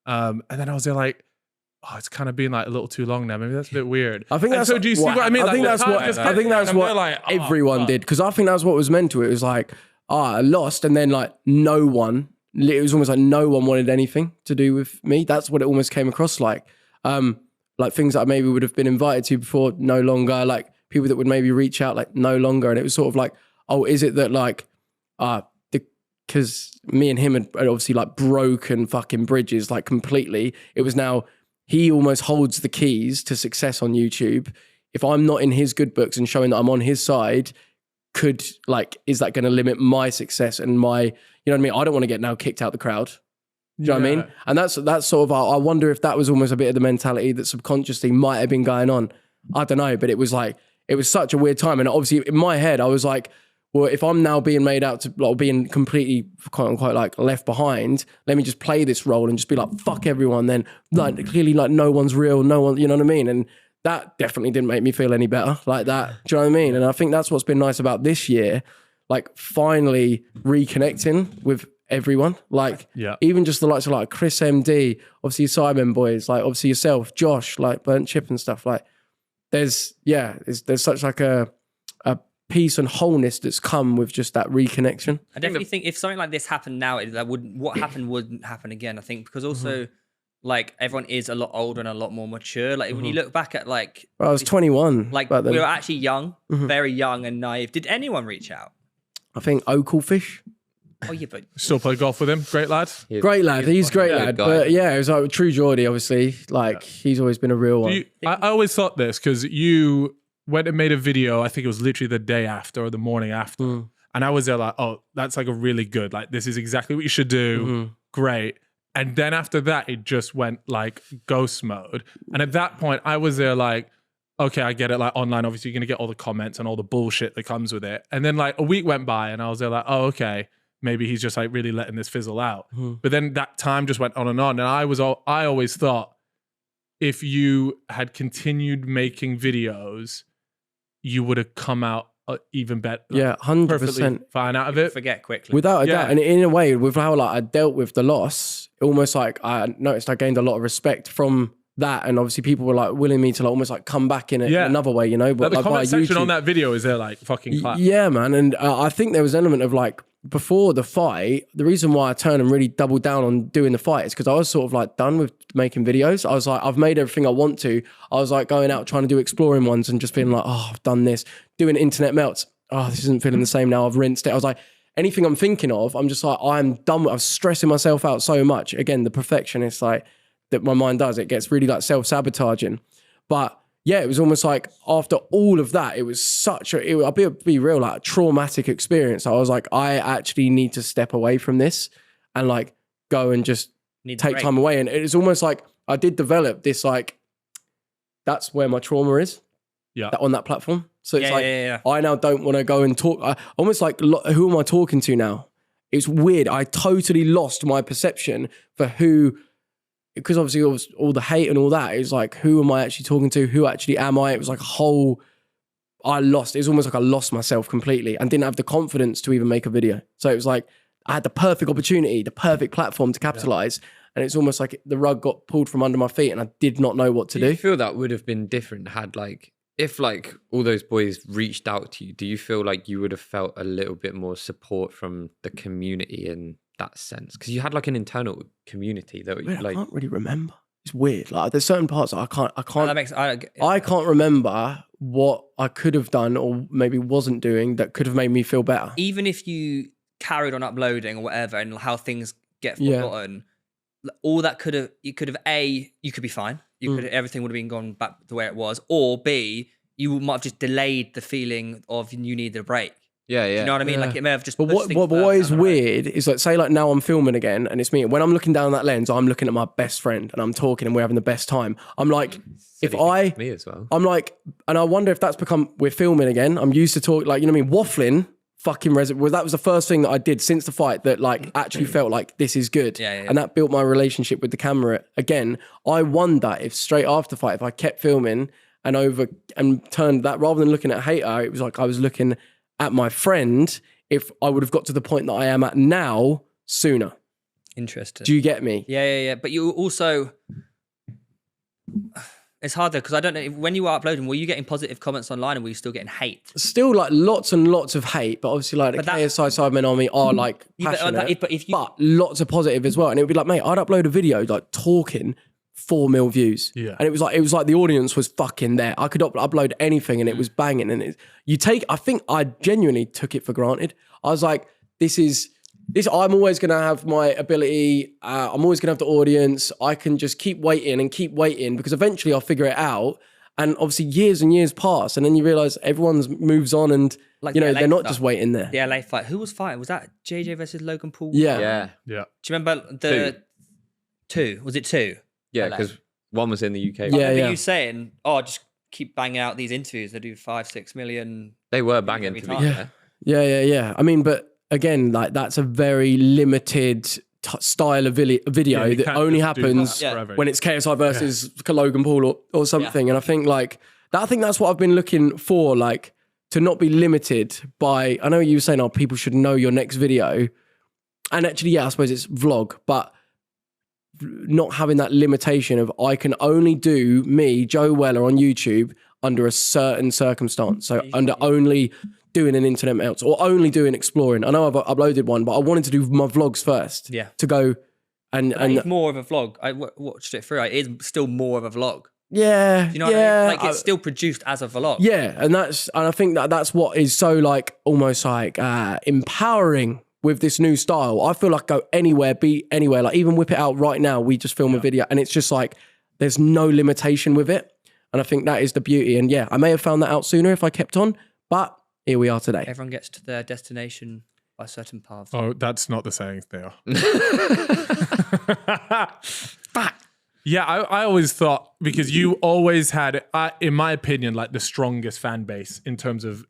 And then I was there like, oh, it's kind of been like a little too long now. Maybe that's a bit weird.
I think that's
so do you see what I mean?
I think that's what
like,
everyone did. Because I think that's what was meant to it. It was like, I lost, and then like no one. It was almost like no one wanted anything to do with me. That's what it almost came across like. Like things that I maybe would have been invited to before, no longer. Like people that would maybe reach out, like no longer. And it was sort of like, oh, is it that like, because me and him had obviously like broken fucking bridges like completely. It was now he almost holds the keys to success on YouTube. If I'm not in his good books and showing that I'm on his side, is that going to limit my success and my, you know what I mean? I don't want to get now kicked out the crowd. Do you know what I mean? And that's sort of, I wonder if that was almost a bit of the mentality that subconsciously might have been going on. I don't know, but it was like, it was such a weird time. And obviously in my head, I was like, well, if I'm now being made out to, like, being completely, quote unquote, like left behind, let me just play this role and just be like, fuck everyone. Then like clearly like no one's real, no one, you know what I mean? And that definitely didn't make me feel any better like that. Do you know what I mean? And I think that's what's been nice about this year, like finally reconnecting with everyone. Like even just the likes of like Chris MD, obviously Simon boys, like obviously yourself, Josh, like Burnt Chip and stuff. Like there's such like a peace and wholeness that's come with just that reconnection.
I definitely think if something like this happened now, what happened wouldn't happen again. I think because also like everyone is a lot older and a lot more mature. Like when you look back at like,
I was 21.
Like we were actually young, very young and naive. Did anyone reach out?
I think Oakelfish.
Oh yeah, but
still play golf with him. Great lad.
Great lad. He's a great lad. But yeah, it was like true Geordie, obviously. Like he's always been a real one.
I always thought this because you went and made a video. I think it was literally the day after or the morning after, and I was there like, oh, that's like a really good. Like this is exactly what you should do. Great. And then after that, it just went like ghost mode. And at that point, I was there like, okay, I get it. Like online, obviously, you're going to get all the comments and all the bullshit that comes with it. And then like a week went by and I was there like, oh, okay, maybe he's just like really letting this fizzle out. But then that time just went on. And I always thought if you had continued making videos, you would have come out even better.
Yeah, 100%
fine out of it.
Forget quickly.
Without a doubt. And in a way, with how like I dealt with the loss, almost like I noticed I gained a lot of respect from that. And obviously people were like willing me to like almost like come back in another way, you know. But
the
like
comment section on that video is there like fucking clap.
Yeah, man. And I think there was an element of like before the fight, the reason why I turned and really doubled down on doing the fight is because I was sort of like done with making videos. I was like, I've made everything I want to. I was like going out trying to do exploring ones and just feeling like, oh, I've done this. Doing internet melts. Oh, this isn't feeling the same now. I've rinsed it. I was like, anything I'm thinking of, I'm just like, I'm done with. I'm stressing myself out so much. Again, the perfectionist like that my mind does. It gets really like self-sabotaging. But yeah, it was almost like after all of that, it was such a, I'll be real, like a traumatic experience. I was like, I actually need to step away from this and like go and just take time away. And it's almost like I did develop this, like, that's where my trauma is.
Yeah.
On that platform. So it's I now don't want to go and talk. Almost like, who am I talking to now? It's weird. I totally lost my perception for who, because obviously it was all the hate and all that. It was like, who am I actually talking to? Who actually am I? It was like a whole, it was almost like I lost myself completely and didn't have the confidence to even make a video. So it was like, I had the perfect opportunity, the perfect platform to capitalize. And it's almost like the rug got pulled from under my feet and I did not know what to do.
Do you feel that would have been different had like, if like all those boys reached out to you, do you feel like you would have felt a little bit more support from the community in that sense? Because you had like an internal community that
I
like,
can't really remember. It's weird. Like there's certain parts that I can't.
I
can't remember what I could have done or maybe wasn't doing that could have made me feel better.
Even if you carried on uploading or whatever, and how things get forgotten, all that could have you could be fine. You could everything would have been gone back the way it was, or B, you might have just delayed the feeling of you needed a break.
Yeah.
You know what I mean? Like it may have just.
But what is weird is like, say like now I'm filming again and it's me. When I'm looking down that lens, I'm looking at my best friend and I'm talking and we're having the best time. I'm like,
me as well.
I'm like, and I wonder if that's become, we're filming again. I'm used to talk like, you know what I mean? Wafflin fucking well, that was the first thing that I did since the fight that like actually felt like this is good. And that built my relationship with the camera. Again, I wonder if straight after the fight, if I kept filming and turned that, rather than looking at hater, it was like I was looking at my friend, if I would have got to the point that I am at now sooner.
Interesting.
Do you get me?
Yeah. But you also, it's hard though, because I don't know, when you were uploading, were you getting positive comments online and were you still getting hate? Still
like lots and lots of hate, but obviously like the KSI Sidemen Army are like passionate, but lots of positive as well. And it would be like, mate, I'd upload a video like talking 4 mil views. Yeah. And it was like the audience was fucking there. I could upload anything and it was banging. And I think I genuinely took it for granted. I was like, I'm always going to have my ability. I'm always going to have the audience. I can just keep waiting because eventually I'll figure it out. And obviously years and years pass and then you realize everyone's moves on and like they're not just waiting there.
The LA fight. Who was fighting? Was that JJ versus Logan Paul?
Yeah.
Do you remember the two? Was it 2?
Yeah, because one was in the UK.
Yeah. You saying, just keep banging out these interviews. They do 5-6 million.
They were banging to be fair.
Yeah. I mean, but again, like that's a very limited style of video that only happens when it's KSI versus Logan Paul or something. And I think that's what I've been looking for, like to not be limited by, I know you were saying, people should know your next video. And actually, I suppose it's vlog, but not having that limitation of I can only do me, Joe Weller, on YouTube under a certain circumstance. So under only doing an internet melts or only doing exploring. I know I've uploaded one, but I wanted to do my vlogs first. Yeah. To go and
it's more of a vlog. I watched it through. It is still more of a vlog.
Yeah.
Do you know what I mean? Like it's still produced as a vlog.
Yeah. And I think that's what is so like almost like empowering with this new style. I feel like go anywhere, be anywhere, like even whip it out right now. We just film a video and it's just like, there's no limitation with it. And I think that is the beauty. And I may have found that out sooner if I kept on, but here we are today.
Everyone gets to their destination by certain paths.
Oh, that's not the saying, Theo. Yeah, I always thought, because you always had, in my opinion, like the strongest fan base in terms of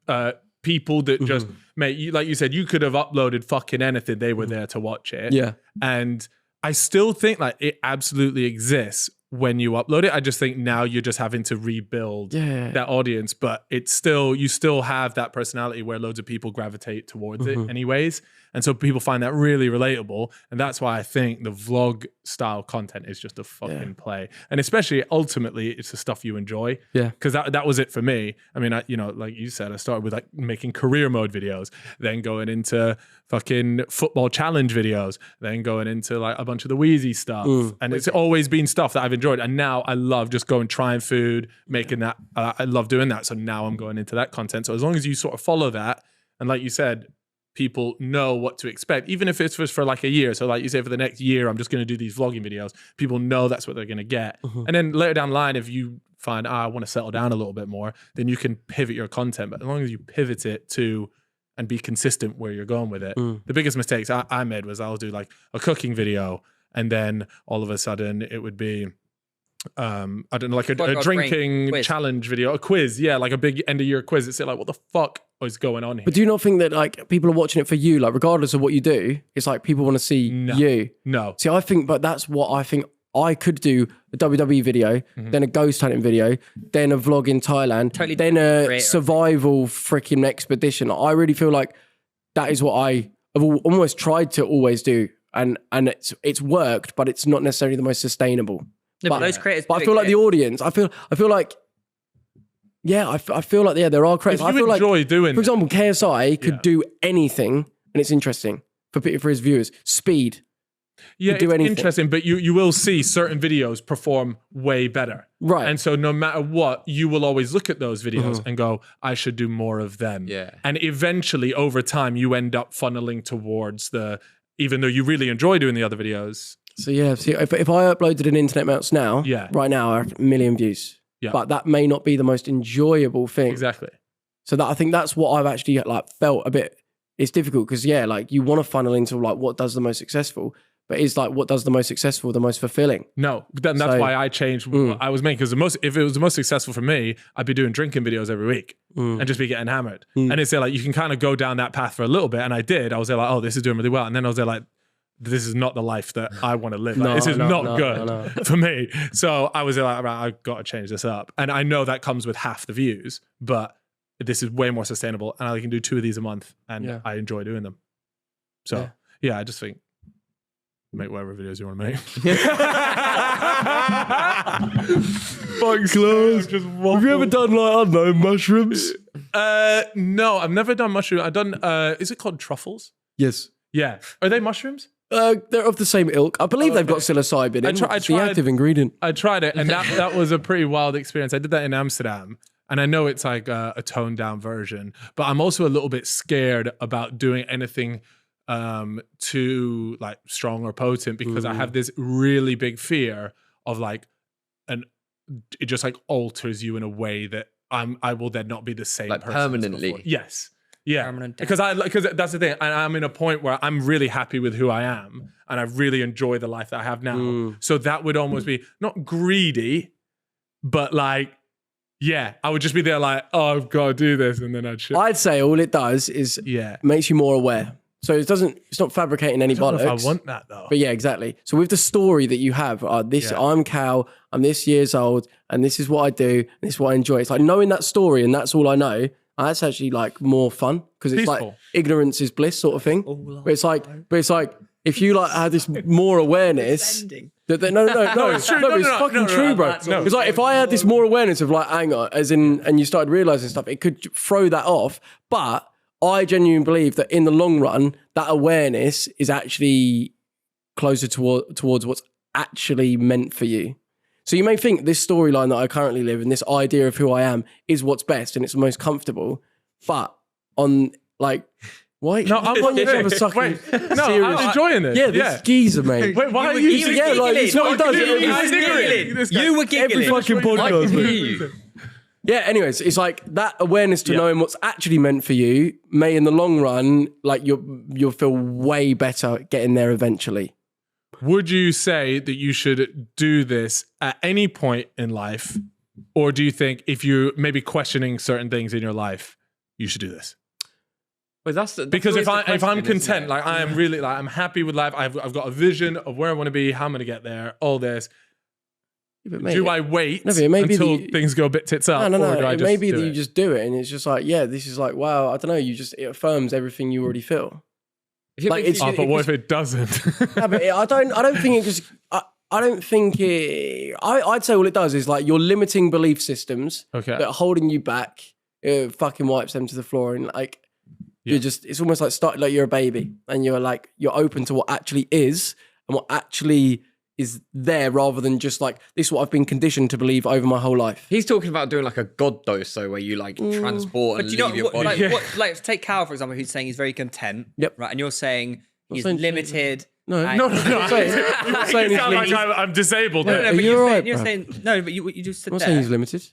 people that just, mate, like you said, you could have uploaded fucking anything. They were there to watch it. Yeah. And I still think like it absolutely exists when you upload it. I just think now you're just having to rebuild that audience, but it's still, you still have that personality where loads of people gravitate towards it anyways. And so people find that really relatable. And that's why I think the vlog style content is just a fucking play. And especially ultimately it's the stuff you enjoy. Yeah. Cause that was it for me. I mean, like you said, I started with like making career mode videos, then going into fucking football challenge videos, then going into like a bunch of the Wheezy stuff. And it's always been stuff that I've enjoyed. And now I love just going trying food, making that. I love doing that. So now I'm going into that content. So as long as you sort of follow that, and like you said, people know what to expect, even if it's for like a year. So like you say, for the next year, I'm just going to do these vlogging videos. People know that's what they're going to get. And then later down the line, if you find, I want to settle down a little bit more, then you can pivot your content. But as long as you pivot it to and be consistent where you're going with it. The biggest mistakes I made was I'll do like a cooking video, and then all of a sudden it would be I don't know, like a drinking challenge video, a quiz, like a big end of year quiz. It's like, what the fuck is going on here? But
do you not think that like people are watching it for you, like regardless of what you do, it's like people want to see you?
No.
See, I think, but that's what I think. I could do a WWE video, then a ghost hunting video, then a vlog in Thailand, then a survival freaking expedition. I really feel like that is what I have almost tried to always do, and it's worked, but it's not necessarily the most sustainable.
No, but those creators.
But I feel like the audience. I feel like. I feel like there are creators.
If you enjoy doing,
for example, KSI could do anything, and it's interesting for his viewers. Speed.
Yeah, it's interesting, but you will see certain videos perform way better. Right. And so no matter what, you will always look at those videos and go, I should do more of them. Yeah. And eventually, over time, you end up funneling towards even though you really enjoy doing the other videos.
So see, if I uploaded an internet mounts now, right now I have 1 million views. Yeah. But that may not be the most enjoyable thing.
Exactly.
So I think that's what I've actually like felt a bit. It's difficult because like you want to funnel into like what does the most successful. but is like what does the most successful, the most fulfilling.
No, that's why I changed what I was making. Because if it was the most successful for me, I'd be doing drinking videos every week and just be getting hammered. And it's like you can kind of go down that path for a little bit, and I did. I was there like, oh, this is doing really well, and then I was there like, this is not the life that I want to live. Like, this is not good for me. So I was like, right, I've got to change this up, and I know that comes with half the views, but this is way more sustainable, and I can do 2 of these a month, and I enjoy doing them. So yeah, I just think. Make whatever videos you want to make. Fuck clothes. Have you ever done like, I don't know, mushrooms? No, I've never done mushrooms. I've done, is it called truffles?
Yes.
Yeah. Are they mushrooms?
They're of the same ilk. I believe they've got psilocybin in it. It's the active ingredient.
I tried it, and that was a pretty wild experience. I did that in Amsterdam. And I know it's like a toned down version, but I'm also a little bit scared about doing anything too like strong or potent, because I have this really big fear of like it just like alters you in a way that I will then not be the same
like
person
permanently.
Yes. Yeah. Because that's the thing. And I'm in a point where I'm really happy with who I am, and I really enjoy the life that I have now. So that would almost be not greedy, but like, yeah, I would just be there like, oh, I've got to do this, and then I'd say all it does is makes you more aware. So it's not fabricating any bollocks. I don't know if I want that though. But yeah, exactly. So with the story that you have, I'm Cal, I'm this years old, and this is what I do, and this is what I enjoy. It's like knowing that story, and that's all I know. That's actually like more fun, because it's like ignorance is bliss sort of thing. But it's like if you like had this more awareness. No, it's true. No, it's fucking true, bro. It's like if I had this more awareness of like anger, as in, and you started realizing stuff, it could throw that off. But I genuinely believe that in the long run, that awareness is actually closer towards what's actually meant for you. So you may think this storyline that I currently live and this idea of who I am is what's best and it's the most comfortable, but on like, why? No, I'm not even a sucking serious. I'm enjoying this. Yeah, this geezer, mate. Wait, why are you? Yeah, like it's what it does. You were giggling. Every fucking podcast, mate. Yeah, anyways, it's like that awareness to knowing what's actually meant for you may in the long run, like you'll feel way better getting there eventually. Would you say that you should do this at any point in life? Or do you think if you're maybe questioning certain things in your life, you should do this?
Well, that's
because if I'm content, like I am really like I'm happy with life. I've got a vision of where I want to be, how I'm going to get there, all this. Do I wait until things go a bit tits up?
No. It may be that you just do it, and it's just like, yeah, this is like, wow, I don't know. It affirms everything you already feel.
Like, but what if it doesn't?
No, but I don't think it just. I don't think it. I'd say all it does is like your limiting belief systems that are holding you back. It fucking wipes them to the floor, and like you're just. It's almost like you're a baby, and you're open to what actually is and what actually is there, rather than just like this is what I've been conditioned to believe over my whole life.
He's talking about doing like a god dose, so where you like transport and leave your body.
Like take Cal for example, who's saying he's very content. Yep. Right, and you're saying he's limited.
No. I'm saying he's limited. I'm disabled.
No, but you're saying no, but you just said
I'm not saying he's limited.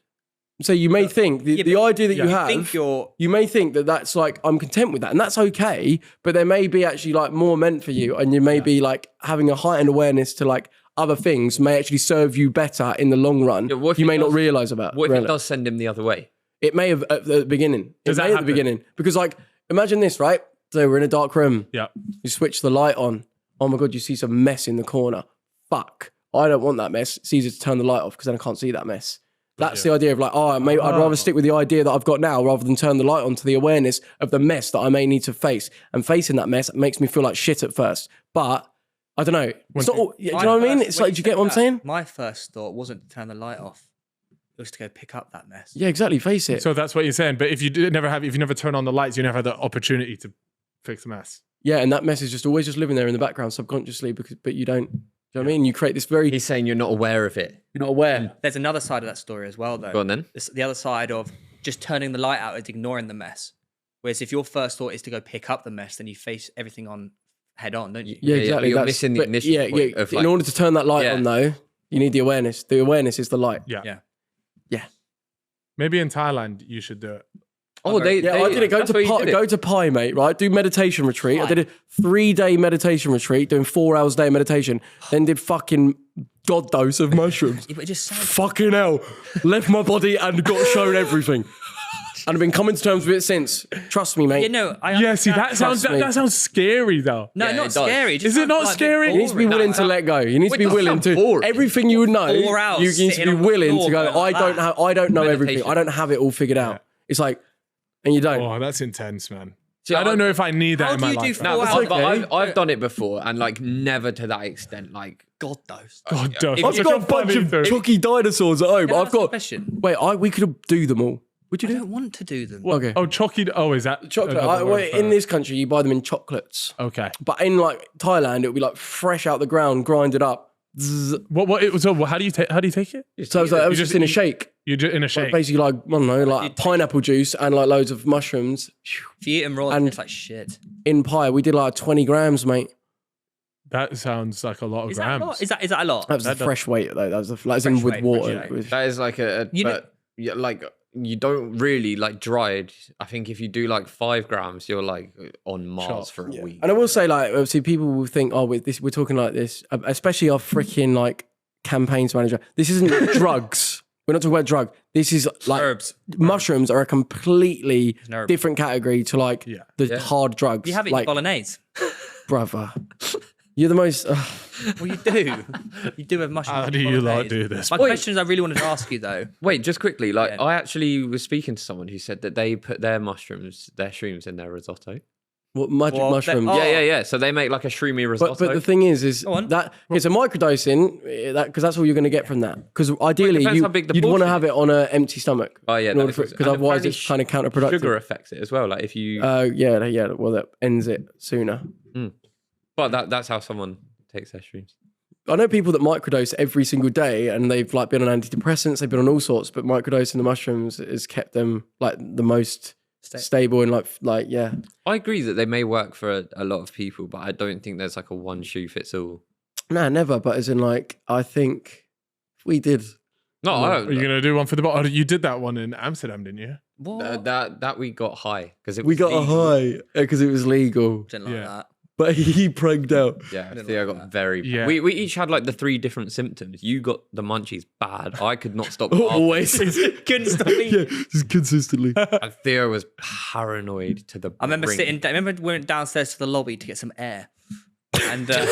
So you may think the idea that you have, you may think that that's like, I'm content with that, and that's okay, but there may be actually like more meant for you, and you may be like having a heightened awareness to like other things may actually serve you better in the long run. You may not realize about.
What if it does send him the other way?
It may have at the beginning. At the beginning, because like imagine this, right? So we're in a dark room. Yeah. You switch the light on. Oh my God, you see some mess in the corner. Fuck. I don't want that mess. It's easier to turn the light off because then I can't see that mess. That's the idea of like, I'd rather stick with the idea that I've got now rather than turn the light on to the awareness of the mess that I may need to face. And facing that mess makes me feel like shit at first. But I don't know. It's not all, do you know what I mean? It's like, do you get what I'm saying?
My first thought wasn't to turn the light off. It was to go pick up that mess.
Yeah, exactly. Face it.
So that's what you're saying. But if you never turn on the lights, you never have the opportunity to fix the mess.
Yeah, and that mess is just always just living there in the background subconsciously, but you don't. Do you know what I mean? You create this very...
He's saying you're not aware of it.
You're not aware.
There's another side of that story as well, though.
Go on then.
The other side of just turning the light out is ignoring the mess. Whereas if your first thought is to go pick up the mess, then you face everything on head on, don't you?
Yeah, exactly.
You're missing the initial point of like,
in order to turn that light on, though, you need the awareness. The awareness is the light.
Yeah. Maybe in Thailand, you should do it.
Oh,
I did it. Go to Pi, mate, right? Do meditation retreat. I did a 3-day meditation retreat, doing 4 hours a day meditation, then did fucking god dose of mushrooms.
But it just sounds
Fucking hell. Left my body and got shown everything. And I've been coming to terms with it since. Trust me, mate.
Yeah, no,
See, that sounds scary though.
No, not scary.
Is it not scary?
You need to be willing to let go. You need to be willing to everything you know.
4 hours
You need to be willing to go. I don't know everything. I don't have it all figured out. It's like, and you don't.
Oh, that's intense, man. See, I don't know if I need that in my life.
No, but I've done it before, and like never to that extent. Like
God dose.
God dose.
I've got a bunch of chalky dinosaurs at home. I've got. Wait, we could do them all. Would you do?
I don't want to do them.
Okay.
Oh, chalky. Oh, is that
chocolate? In this country, you buy them in chocolates.
Okay.
But in like Thailand, it'll be like fresh out the ground, grinded up.
So how do you take it?
So it's like, I was just in a shake.
You're just in a shake.
Like basically, like I don't know, like pineapple juice and like loads of mushrooms.
If you eat them raw, it's like shit.
In pie, we did like 20 grams, mate.
That sounds like a lot of grams.
Is that a lot?
That was the fresh weight though. That was like in with water.
That is like like you don't really like dried. I think if you do like 5 grams, you're like on Mars for a week.
And I will say, like, obviously, people will think, oh, we're talking like this, especially our freaking like campaigns manager. This isn't drugs. We're not talking about drug. This is like
herbs.
Mushrooms are a completely different category to like the hard drugs.
You have it
like,
in bolognese,
brother. You're the most.
Well, you do. You do have mushrooms.
How do you like do this?
My questions I really wanted to ask you though.
Wait, just quickly. Like, I actually was speaking to someone who said that they put their shrooms in their risotto.
What magic mushrooms?
Yeah. So they make like a shroomy risotto.
But the thing is that it's a microdosing because that's all you're going to get from that. Because ideally, you'd want to have it on an empty stomach.
Oh yeah,
because otherwise it's kind of counterproductive.
Sugar affects it as well. Like if you.
Well, that ends it sooner.
But that's how someone takes their shrooms.
I know people that microdose every single day, and they've like been on antidepressants, they've been on all sorts, but microdosing the mushrooms has kept them like the most stable and like.
I agree that they may work for a lot of people, but I don't think there's like a one shoe fits all.
Nah, never. But as in like, I think we did.
No,
are you gonna do one for the bottle? You did that one in Amsterdam, didn't you?
That we got high because
we got a high because it was legal.
Didn't like that.
But he pranked out.
Yeah, Theo got very bad. We each had like the 3 different symptoms. You got the munchies bad. I could not stop.
Always.
Couldn't stop eating.
Yeah, just consistently.
And Theo was paranoid to the
I remember we went downstairs to the lobby to get some air. And
Get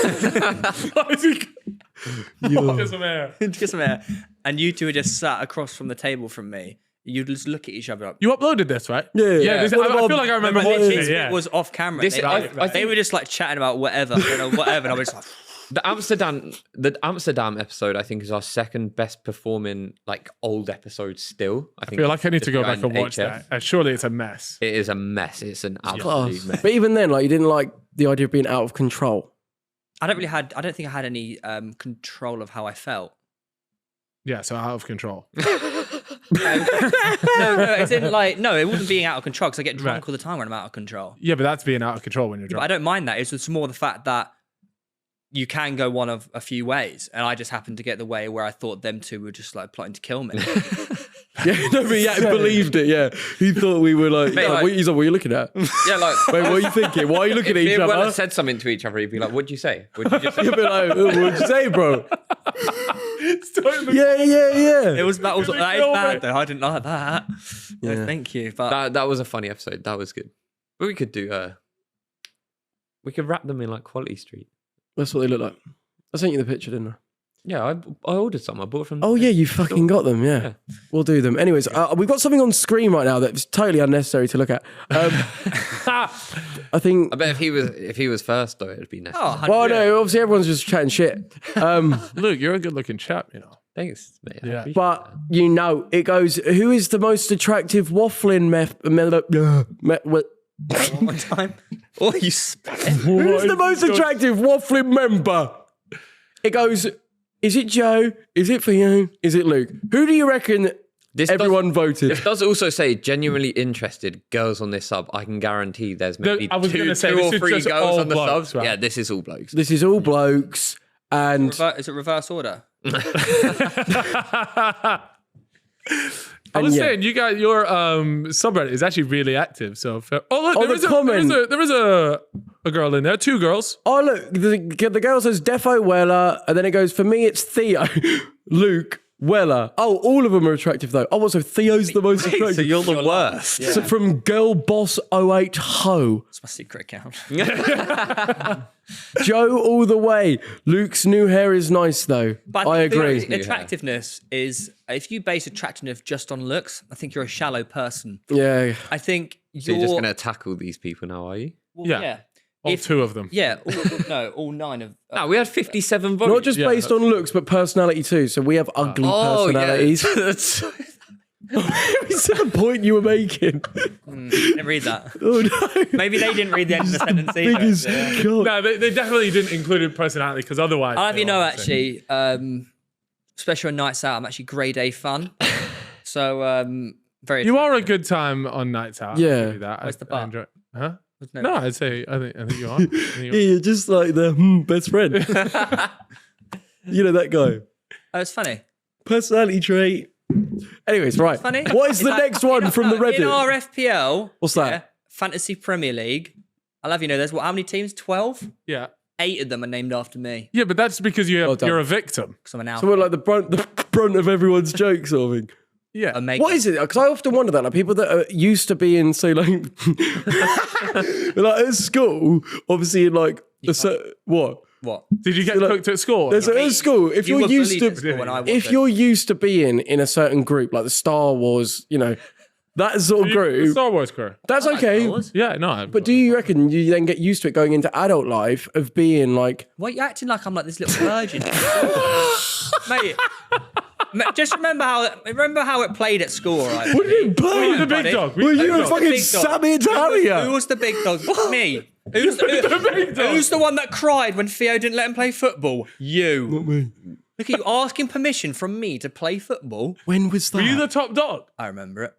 some air.
to get some air. And you two were just sat across from the table from me. You'd just look at each other up.
You uploaded this, right?
Yeah.
I feel like I remember watching it. Yeah.
It was off camera.
I
They were just like chatting about whatever, whatever. And I was like,
the Amsterdam episode, I think, is our second best performing like old episode still. I
feel like I need to go back and watch that. Surely it's a mess.
It is a mess. It's an absolute mess.
But even then, like you didn't like the idea of being out of control.
I don't think I had any control of how I felt.
Yeah, so out of control.
It's in like it wasn't being out of control because I get drunk all the time when I'm out of control.
Yeah, but that's being out of control when you're drunk.
But I don't mind that. It's just more the fact that you can go one of a few ways, and I just happened to get the way where I thought them two were just like plotting to kill me.
Yeah, no, but he believed it. Yeah, he thought we were like. He's like, "What are you looking at?"
Yeah, like,
wait, what are you thinking? Why are you looking at each other?
If we said something to each other, he'd be like, "What'd you say? What'd you just say?"
You'd be like, "What'd you say, bro?" Yeah.
That is bad though. I didn't like that. Yeah. No, thank you. But
that was a funny episode. That was good. But we could do. We could wrap them in like Quality Street.
That's what they look like. I sent you the picture, didn't I?
Yeah, I ordered some. I bought from.
Oh yeah, you fucking got them. Yeah. We'll do them. Anyways, we've got something on screen right now that's totally unnecessary to look at. I think.
I bet if he was first though, it'd be necessary.
Well, no, obviously everyone's just chatting shit.
Look, you're a good-looking chap, you know.
Thanks, mate.
Yeah.
But you know, it goes. Who is the most attractive wafflin
one more time. Oh, you spit.
Who's the most attractive waffling member? It goes, is it Joe? Is it Theo? Is it Luke? Who do you reckon everyone voted?
It does also say genuinely interested girls on this sub. I can guarantee there's maybe two or 3 girls on the subs. Right? Yeah, this is all blokes.
This is all blokes. And
is it reverse order?
I was saying, you got your subreddit is actually really active. So, look, there is a girl in there, 2 girls.
Oh, look, the girl says Defo Weller, and then it goes, for me, it's Theo, Luke, Weller. Oh, all of them are attractive, though. Oh, so Theo's the most attractive.
So you're the worst.
So from Girl Boss 08 Ho.
It's my secret account.
Joe all the way. Luke's new hair is nice, though.
But
I agree.
Attractiveness is, if you base attractiveness just on looks, I think you're a shallow person.
Yeah.
I think
So you're just going to tackle these people now, are you?
Well,
yeah. All 2 of them.
Yeah, all 9 of.
No, we had 57 votes.
Not just based on looks, but personality too. So we have ugly personalities.
Yeah.
Is that the point you were making?
Didn't read that.
Oh no.
Maybe they didn't read the end of the sentence either.
Biggest God.
No, they definitely didn't include personality because otherwise.
I'll have you know, actually, especially on nights out, I'm actually grade A fun. So, very.
You are a good time on nights out.
Yeah.
Where's the bar?
Huh?
No,
I'd say I think you are.
Yeah, you're just like the best friend. You know that guy.
Oh, it's funny.
Personality trait. Anyways, right.
Funny.
What is the next one from the Reddit?
In our FPL.
What's that?
Fantasy Premier League. I'll have you know, there's how many teams? 12?
Yeah.
8 of them are named after me.
Yeah, but that's because you're a victim.
Because I'm an alpha.
So we're like the brunt of everyone's jokes sort of thing.
Yeah.
What is it? Because I often wonder that, like people that are used to being so like, like at school, obviously in like what?
What?
Did you get cooked at school?
There's at school. If
You
you're
were
used
bullied at school when I
to, if
wasn't.
you're used to being in a certain group, like the Star Wars, you know, that sort of
The
group,
Star Wars crew.
that's okay.
Yeah, no.
But do you reckon you then get used to it going into adult life of being like?
What, you're acting like I'm like this little virgin. Mate, just remember how it played at school, all right?
What do you mean,
Were you the
buddy?
big dog?
Were you a
dog.
fucking
Big dog.
Sammy Terrier?
Who was the big dog? Me. Who's
big dog?
who's the one that cried when Theo didn't let him play football? You.
Not me.
Look at you asking permission from me to play football.
When was that?
Were you the top dog?
I remember it.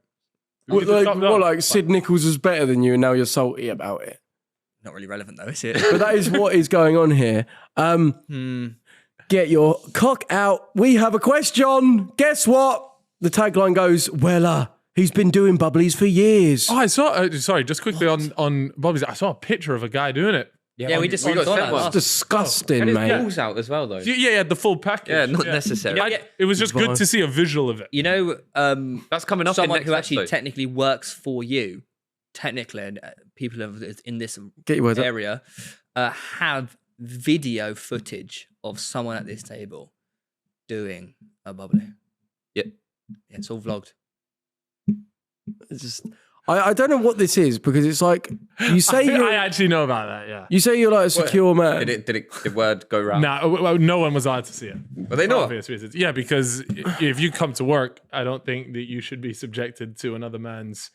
Like Sid Nichols was better than you and now you're salty about it?
Not really relevant though, is it?
But that is what is going on here. Get your cock out. We have a question. Guess what? The tagline goes, Weller, he's been doing bubblies for years.
Oh, I saw. Sorry, just quickly on Bobby's. I saw a picture of a guy doing it.
Yeah, we just
we got
saw
sent
that
one.
last-
Disgusting,
And his
mate.
balls out as well, though.
Yeah, the full package.
Yeah, not necessary.
It was just good to see a visual of it.
You know,
That's coming up in
someone
next
who actually
episode.
technically works for you, technically, and people in this
Get your words up.
area have video footage of someone at this table doing a bubbly.
Yep.
Yeah, it's all vlogged.
It's just, I don't know what this is because it's like you say
I actually know about that. Yeah.
you say you're like a secure man.
Did word go round?
No one was allowed to see it.
Were they not?
For obvious reasons. Yeah, because if you come to work, I don't think that you should be subjected to another man's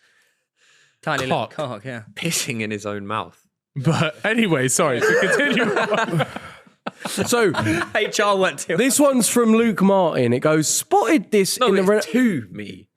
Tiny little
cock.
cock, yeah.
Pissing in his own mouth.
But anyway, sorry to continue.
So
HR went to
this one's from Luke Martin. It goes, spotted this
No,
in the
it's to me.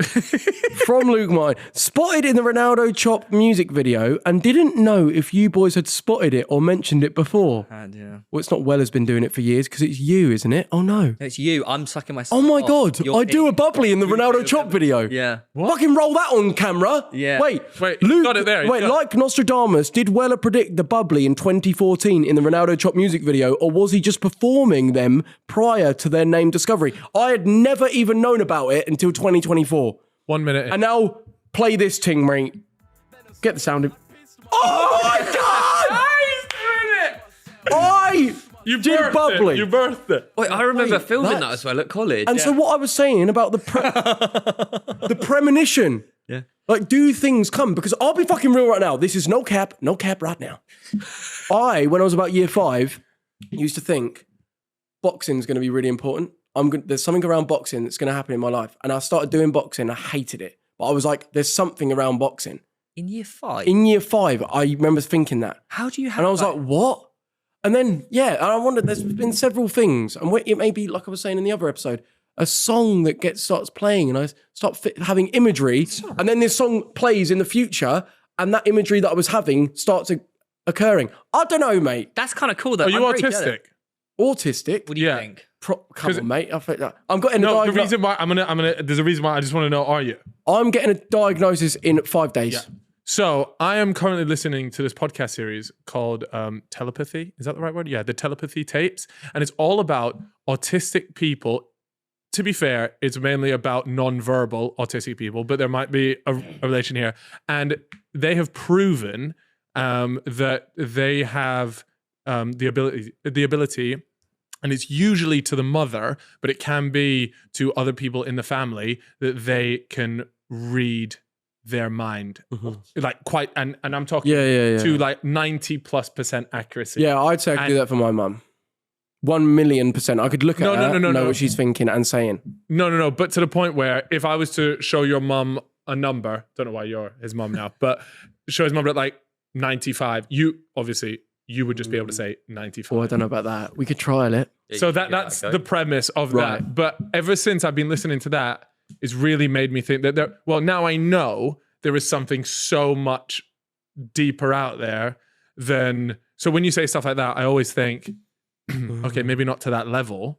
from Luke Martin. Spotted in the Ronaldo Chop music video and didn't know if you boys had spotted it or mentioned it before.
yeah.
Well, it's not Weller's been doing it for years because it's you, isn't it? Oh no.
No, it's you. I'm sucking myself.
Oh my
off.
God.
You're
I do a bubbly in the Ronaldo Chop video.
Yeah.
Fucking roll that on camera.
Yeah.
Wait,
you got it there.
Wait, like Nostradamus, did Weller predict the bubbly in 2014 in the Ronaldo Chop music video, or was he just performing them prior to their name discovery? I had never even known about it until 2024.
1 minute.
And now play this ting, mate. Get the sound of. Oh my God!
You
did
birthed
bubbly.
It. You birthed it.
Wait, I remember filming
that's-
that as well at college.
And so what I was saying about the the premonition.
Yeah.
Like, do things come? Because I'll be fucking real right now. This is no cap right now. When I was about year 5, used to think boxing's going to be really important. There's something around boxing that's going to happen in my life. And I started doing boxing. I hated it. But I was like, there's something around boxing.
In year 5?
In year 5, I remember thinking that.
How do you have
And I was
that?
like, what? And then, and I wondered, there's been several things. And it may be, like I was saying in the other episode, a song that starts playing and I start having imagery. And then this song plays in the future and that imagery that I was having starts occurring. I don't know, mate.
That's kind of cool though.
Are you
I'm very jealous.
autistic?
Autistic?
What do you think?
Come on, mate. I think that I'm getting
the reason why there's a reason why I just want to know, are you?
I'm getting a diagnosis in 5 days.
Yeah. So I am currently listening to this podcast series called Telepathy. Is that the right word? Yeah, the Telepathy Tapes. And it's all about autistic people. To be fair, it's mainly about non-verbal autistic people, but there might be a relation here. And they have proven that they have the ability, and it's usually to the mother, but it can be to other people in the family, that they can read their mind, like quite, and I'm talking to like 90+% accuracy.
Yeah, I'd say I could do that for my mum. 1,000,000%. I could look at her, know what she's thinking and saying.
No. But to the point where if I was to show your mum a number, don't know why you're his mum now, but show his mum at like 95, you would just be able to say 95.
Oh, I don't know about that. We could trial it.
So that's the premise of that. But ever since I've been listening to that, it's really made me think that now I know there is something so much deeper out there than, so when you say stuff like that, I always think, okay, maybe not to that level,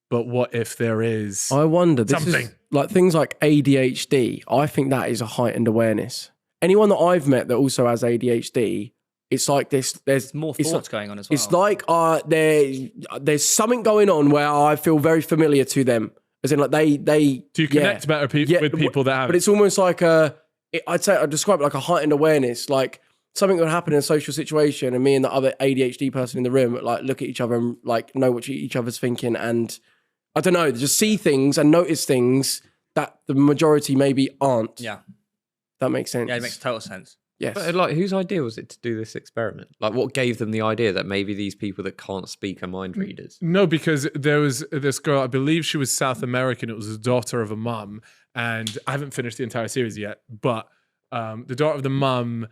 but what if there is
I wonder,
something?
Is, like things like ADHD, I think that is a heightened awareness. Anyone that I've met that also has ADHD, it's like there's
more thoughts going on as well.
It's like there's something going on where I feel very familiar to them. As in, like they
do you connect better with people that have?
But it's almost like I'd describe it like a heightened awareness. Like something would happen in a social situation, and me and the other ADHD person in the room like look at each other and like know what each other's thinking, and I don't know, just see things and notice things that the majority maybe aren't.
Yeah,
that makes sense.
Yeah, it makes total sense.
Yes.
But like, whose idea was it to do this experiment? Like, what gave them the idea that maybe these people that can't speak are mind readers?
No, because there was this girl, I believe she was South American. It was the daughter of a mum. And I haven't finished the entire series yet, but the daughter of the mum,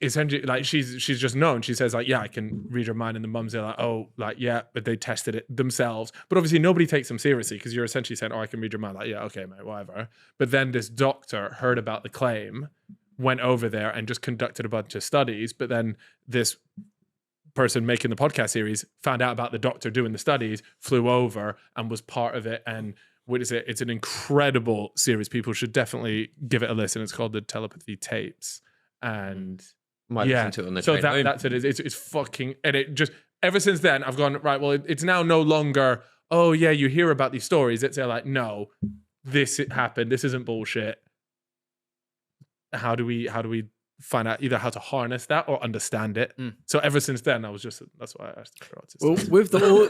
essentially, like she's just known. She says like, yeah, I can read your mind. And the mums are like, oh, like, yeah, but they tested it themselves. But obviously nobody takes them seriously because you're essentially saying, oh, I can read your mind. Like, yeah, okay, mate, whatever. But then this doctor heard about the claim, went over there and just conducted a bunch of studies. But then this person making the podcast series found out about the doctor doing the studies, flew over and was part of it. And what is it? It's an incredible series. People should definitely give it a listen. It's called the Telepathy Tapes. And
listen to it on the
so
train.
that's it. It's fucking, and it just, ever since then I've gone, right, well, it's now no longer, oh yeah, you hear about these stories. It's like, no, this happened. This isn't bullshit. How do we find out either how to harness that or understand it? So ever since then, I was just, that's why I asked for autistic.
Well,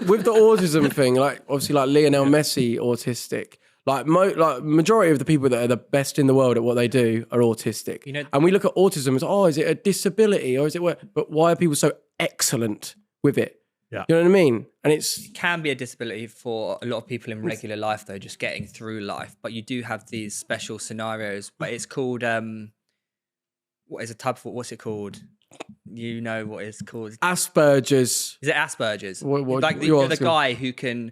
with the autism thing, like obviously like Lionel Messi, autistic. Like majority of the people that are the best in the world at what they do are autistic. You know, and we look at autism as, oh, is it a disability or is it what? But why are people so excellent with it?
Yeah.
You know what I mean? And it
can be a disability for a lot of people in regular life, though, just getting through life. But you do have these special scenarios. But it's called what is a type of, what's it called? You know what it's called?
Asperger's.
Is it Asperger's?
What,
like the guy who can,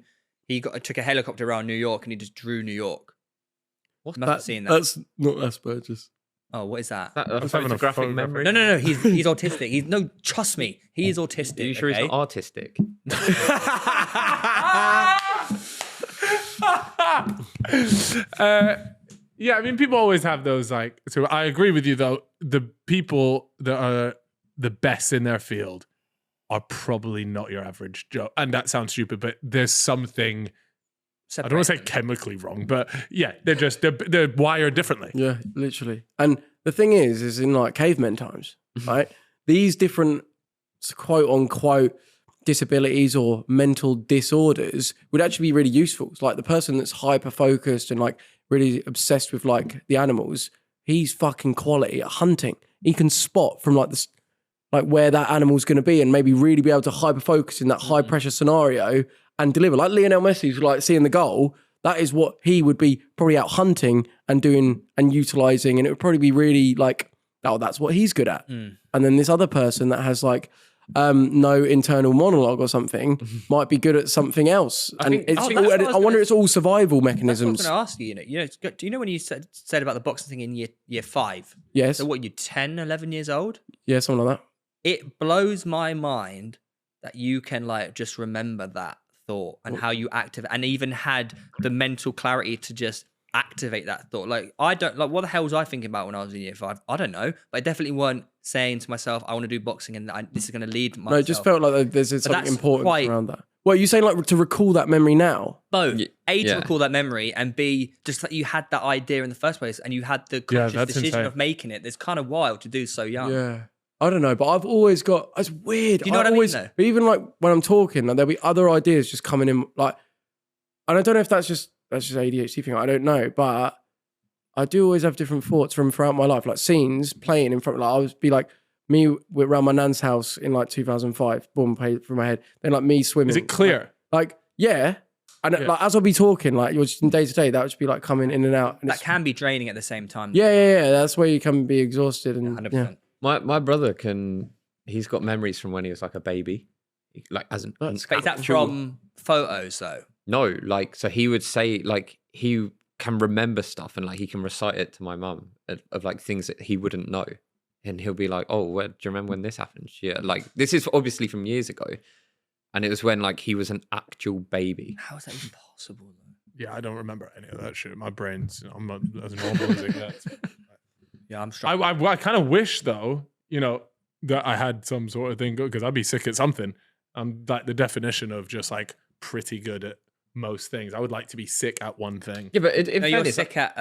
took a helicopter around New York and he just drew New York. What? You must have seen that.
That's not Asperger's.
Oh, what is that?
That's having a graphic memory.
No. He's autistic. Trust me, he is autistic.
Are you sure he's not artistic?
Yeah, I mean, people always have those, like, so I agree with you though. The people that are the best in their field are probably not your average Joe. And that sounds stupid, but there's something, I don't want to say chemically wrong, but yeah, they're wired differently.
Yeah, literally. And the thing is in like cavemen times, right? These different quote unquote disabilities or mental disorders would actually be really useful. It's like the person that's hyper focused and like really obsessed with like the animals, he's fucking quality at hunting. He can spot from like this, like where that animal's going to be and maybe really be able to hyper focus in that high pressure scenario and deliver. Like Lionel Messi's like seeing the goal, that is what he would be probably out hunting and doing and utilizing. And it would probably be really like, oh, that's what he's good at. And then this other person that has like no internal monologue or something might be good at something else. I wonder it's all survival mechanisms.
That's what I was going to ask you. Do you know when you said about the boxing thing in year 5?
Yes.
So what, you're 10, 11 years old?
Yeah, something like that.
It blows my mind that you can like just remember that thought and how you activate, and even had the mental clarity to just activate that thought. Like, I don't like, what the hell was I thinking about when I was in year 5? I don't know, but I definitely weren't saying to myself, I want to do boxing and this is going to lead myself.
No, it just felt like there's something important around that. Well, you're saying like to recall that memory now?
Both. A, to recall that memory, and B, just that you had that idea in the first place and you had the conscious decision insane. Of making it. It's kind of wild to do so young.
Yeah. I don't know, but I've always got, it's weird.
Do you know what I mean though?
Even like when I'm talking, like, there'll be other ideas just coming in, like, and I don't know if that's just ADHD thing, I don't know, but I do always have different thoughts from throughout my life, like scenes playing in front, like I would be like, me around my nan's house in like 2005, boom, played through my head, then like me swimming.
Is it clear?
Like yeah. And like as I'll be talking, like you're just day to day, that would just be like coming in and out. And
that can be draining at the same time.
Yeah. That's where you can be exhausted. And
100%.
Yeah.
My brother he's got memories from when he was like a baby. Like as an
But is that from photos though?
No, like, so he would say, like, he can remember stuff and like he can recite it to my mum of like things that he wouldn't know. And he'll be like, oh, do you remember when this happened? Yeah, like this is obviously from years ago. And it was when like he was an actual baby.
How is that even possible though?
Yeah, I don't remember any of that shit. My brain's, I'm not as normal as it gets.
Yeah, I'm struggling.
I kind of wish though, you know, that I had some sort of thing good, because I'd be sick at something. I'm like the definition of just like pretty good at most things. I would like to be sick at one thing.
Yeah, but
you're sick at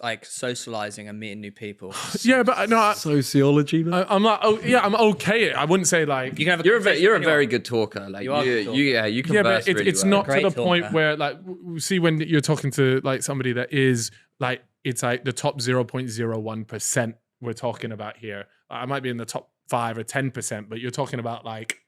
like socializing and meeting new people.
Yeah, but no,
sociology.
I'm like, oh yeah, I'm okay. I wouldn't say like
you can have
you're a very good talker. Like you can.
Yeah, but it's
well.
not to the point where like see when you're talking to like somebody that is like it's like the top 0.01% we're talking about here. I might be in the top 5 or 10%, but you're talking about like.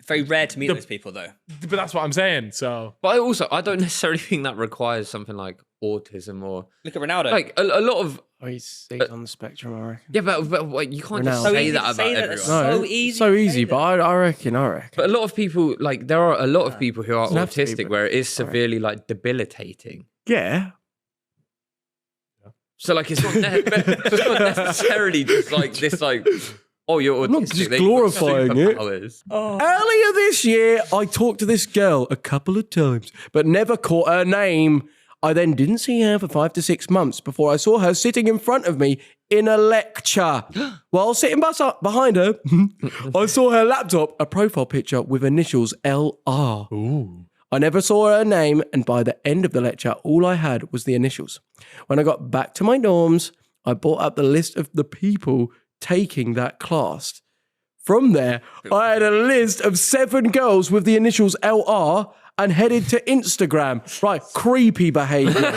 Very rare to meet those people though.
But that's what I'm saying. So,
but I don't necessarily think that requires something like autism or
look at Ronaldo.
Like a lot of
he's on the spectrum, I reckon.
Yeah, but you can't just
Ronaldo.
say that about everyone.
So easy, but I reckon.
But a lot of people, like there are a lot of people who are autistic where it is severely like debilitating.
Yeah.
So like it's not necessarily just like this like. Oh, you're autistic.
I'm not just glorifying it. Earlier this year, I talked to this girl a couple of times, but never caught her name. I then didn't see her for 5 to 6 months before I saw her sitting in front of me in a lecture. While sitting behind her, I saw her laptop, a profile picture with initials LR.
Ooh.
I never saw her name, and by the end of the lecture, all I had was the initials. When I got back to my dorms, I brought up the list of the people taking that class. From there, I had a list of 7 girls with the initials LR and headed to Instagram. Right, creepy behaviour.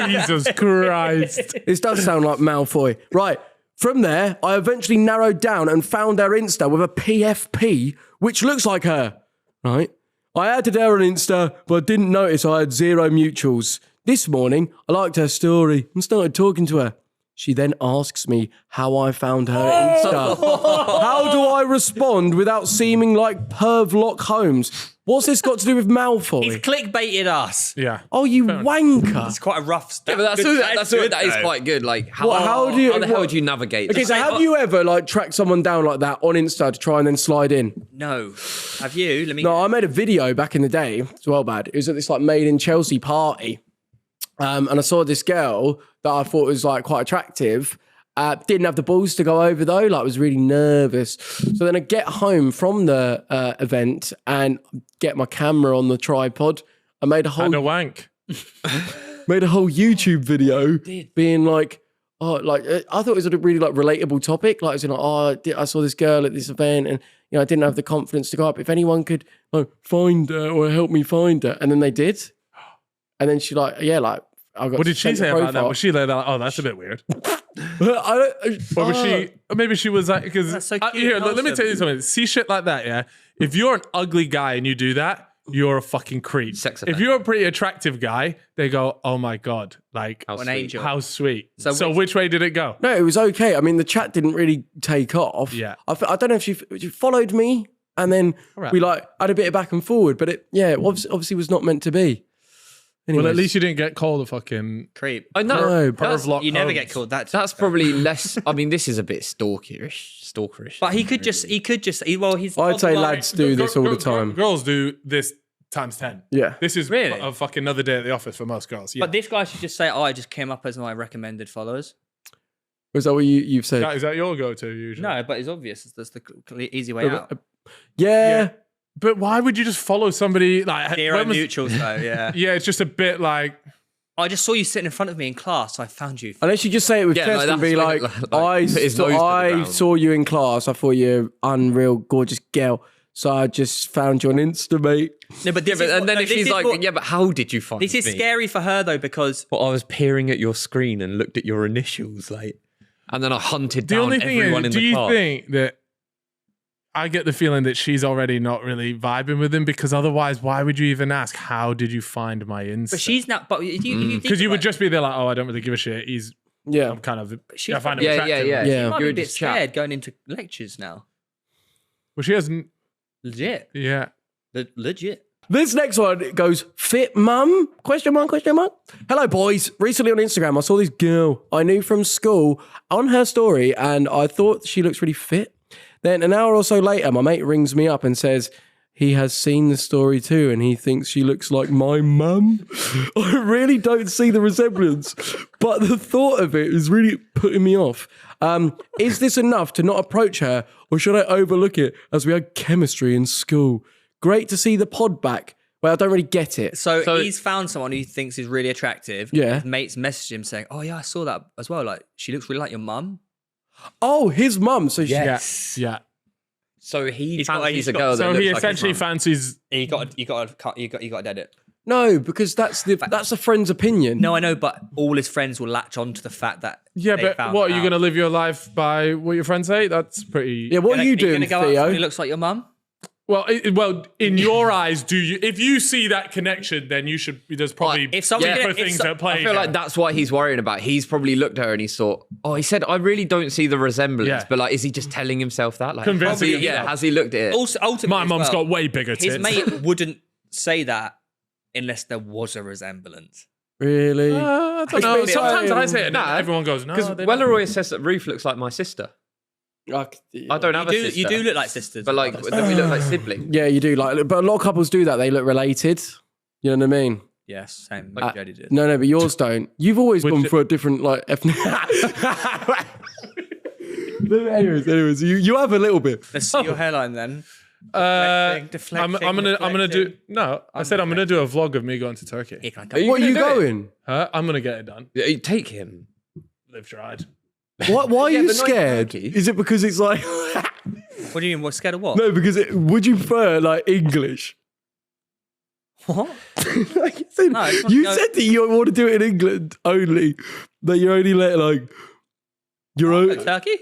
Jesus Christ.
This does sound like Malfoy. Right, from there, I eventually narrowed down and found their Insta with a PFP, which looks like her. Right? I added her on Insta, but I didn't notice I had 0 mutuals. This morning, I liked her story and started talking to her. She then asks me how I found her Insta. How do I respond without seeming like Pervlock Holmes? What's this got to do with Malfoy?
He's clickbaited us.
Yeah.
Oh, you wanker.
It's quite a rough stuff.
Yeah, but that is quite good. Like, how the hell do you navigate that?
Okay, so have you ever like tracked someone down like that on Insta to try and then slide in?
No. Have you?
No, I made a video back in the day. It's well bad. It was at this like Made in Chelsea party. And I saw this girl that I thought was like quite attractive. Didn't have the balls to go over though, like was really nervous. So then I get home from the event and get my camera on the tripod. I made a whole
wank.
Made a whole YouTube video being like, oh, like I thought it was a really like relatable topic. Like I was like, oh, I saw this girl at this event and you know I didn't have the confidence to go up. If anyone could find her or help me find her, and then they did. And then she like, yeah, like I got.
What did she say about that? Was she like, oh, that's a bit weird? Or was she? Or maybe she was like, because
so
here, let me tell you something. See shit like that, yeah. If you're an ugly guy and you do that, you're a fucking creep. If you're a pretty attractive guy, they go, oh my god, like
an angel.
How sweet. So which way did it go?
No, it was okay. I mean, the chat didn't really take off.
Yeah,
I don't know if she followed me, and then we like had a bit of back and forward, but it obviously was not meant to be.
Well, at least you didn't get called a fucking
creep.
I know.
No,
You never get called that.
That's probably less. I mean, this is a bit stalkerish.
But he could just. Well, he's.
I'd say lads do this all the time.
Girls do this times 10.
Yeah.
This is
Really?
a fucking another day at the office for most girls. Yeah.
But this guy should just say, "Oh, I just came up as my recommended followers."
Was that what you've said?
Is that your go-to usually?
No, but it's obvious. That's the easy way out.
Yeah.
But why would you just follow somebody like
Zero mutuals though. Yeah.
Yeah, it's just a bit like
I just saw you sitting in front of me in class, so I found you.
Unless you just say it with chest and be like, I saw you in class. I thought you're unreal, gorgeous girl. So I just found you on Insta, mate.
No, but
if she's like, yeah, but how did you find me?
This is scary for her though because
I was peering at your screen and looked at your initials, like, and then I hunted down everyone in the class. Do you
think that? I get the feeling that she's already not really vibing with him because otherwise, why would you even ask? How did you find my Insta?
But she's not. But
because you would just be there like, oh, I don't really give a shit. I'm kind of. I find him attractive.
Yeah. She might be a bit scared going into lectures now.
Well, she hasn't.
Legit.
Yeah.
Legit.
This next one goes, fit mum? Question mark. Hello, boys. Recently on Instagram, I saw this girl I knew from school on her story and I thought she looks really fit. Then an hour or so later, my mate rings me up and says he has seen the story too and he thinks she looks like my mum. I really don't see the resemblance, but the thought of it is really putting me off. Is this enough to not approach her or should I overlook it as we had chemistry in school? Great to see the pod back. Well, I don't really get it.
So he's found someone who he thinks is really attractive.
Yeah.
His mates messaged him saying, oh yeah, I saw that as well. Like, she looks really like your mum.
Oh, his mum. So
yes. Yeah.
So he fancies a girl that looks
he
like
essentially fancies.
You got to edit.
No, because that's a friend's opinion.
No, I know, but all his friends will latch on to the fact that.
Yeah, but what are you going to live your life by? What your friends say? That's pretty.
Yeah, what are you doing, Theo?
He looks like your mum.
Well, in your eyes, do you? If you see that connection, then you should. There's probably different things at play.
I feel like that's what he's worrying about. He's probably looked at her and he thought, "Oh, he said I really don't see the resemblance." Yeah. But like, is he just telling himself that? Like,
convincing
has he looked at it?
Also, ultimately,
my mum's got way bigger tits.
His mate wouldn't say that unless there was a resemblance.
Really?
I don't know. Sometimes I say it. Nah, everyone goes no.
Because Welleroy says that Ruth looks like my sister. I don't have a sister.
You do look like sisters.
But like, then we look like siblings.
Yeah, you do. Like, but a lot of couples do that. They look related. You know what I mean?
Yes, same. Like Jodie did.
No, but yours don't. You've always gone for a different like ethnic. anyways, you have a little bit.
Let's see your hairline then.
Deflecting, I'm gonna do. No, I said I'm gonna do a vlog of me going to Turkey.
What are you going?
I'm gonna get it done.
Yeah, take him.
Live tried.
Why are you scared? Is it because it's like?
What do you mean? What scared of what?
No, because would you prefer like English?
What?
Like you said that you want to do it in England only. That you only let like your own
Turkey.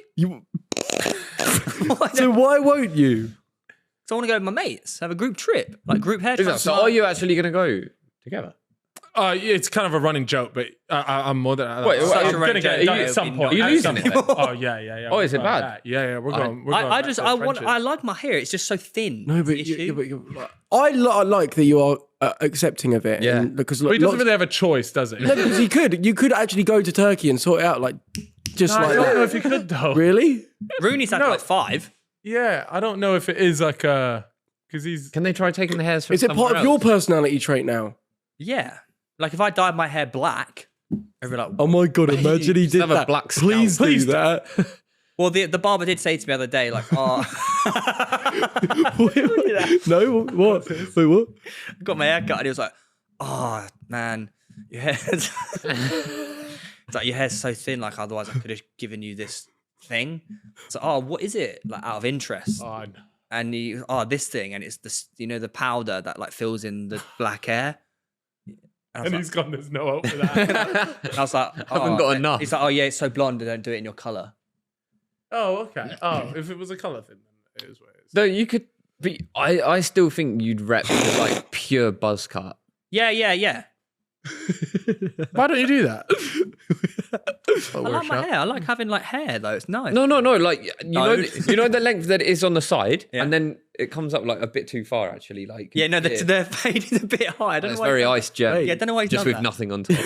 So why won't you?
So I want to go with my mates. Have a group trip, like group hair trip.
So are you actually going to go together?
It's kind of a running joke, but I'm more than.
I'm
going to get it done at some point.
Are you losing it?
Oh yeah.
Oh, is it bad?
Yeah. We're going.
I like my hair. It's just so thin.
No, but I like that you are accepting of it.
Yeah.
Because
he doesn't really have a choice, does he?
No, because you could actually go to Turkey and sort it out like just like that.
I don't know if you could though.
Really?
Rooney's had like 5.
Yeah, I don't know if it is like because he's.
Can they try taking the hairs from?
Is it part of your personality trait now?
Yeah. Like if I dyed my hair black, I'd be like,
oh my god! Imagine he did that. Please do that.
Well, the barber did say to me the other day, like, oh.
No, what? Wait, what?
I got my hair cut and he was like, oh man, your hair's. It's like your hair's so thin. Like otherwise, I could have given you this thing. So, oh, what is it? Like out of interest.
Oh,
and this thing, and it's this, the powder that like fills in the black hair.
And he's gone, there's no hope for that.
And I was like,
I haven't got enough.
He's like, oh yeah, it's so blonde, don't do it in your colour.
Oh, okay. Oh, if it was a colour thing, then it is what it is.
No, you could, but I still think you'd rep the like pure buzz cut.
Yeah.
Why don't you do that?
I like my hair. I like having like hair though. It's nice.
No. Like you know the length that it is on the side, and then it comes up like a bit too far. Actually, like
the fade is a bit high. I don't know
it's
why
very ice jet.
Yeah, I don't know why he's
just
done
with
that.
nothing on top.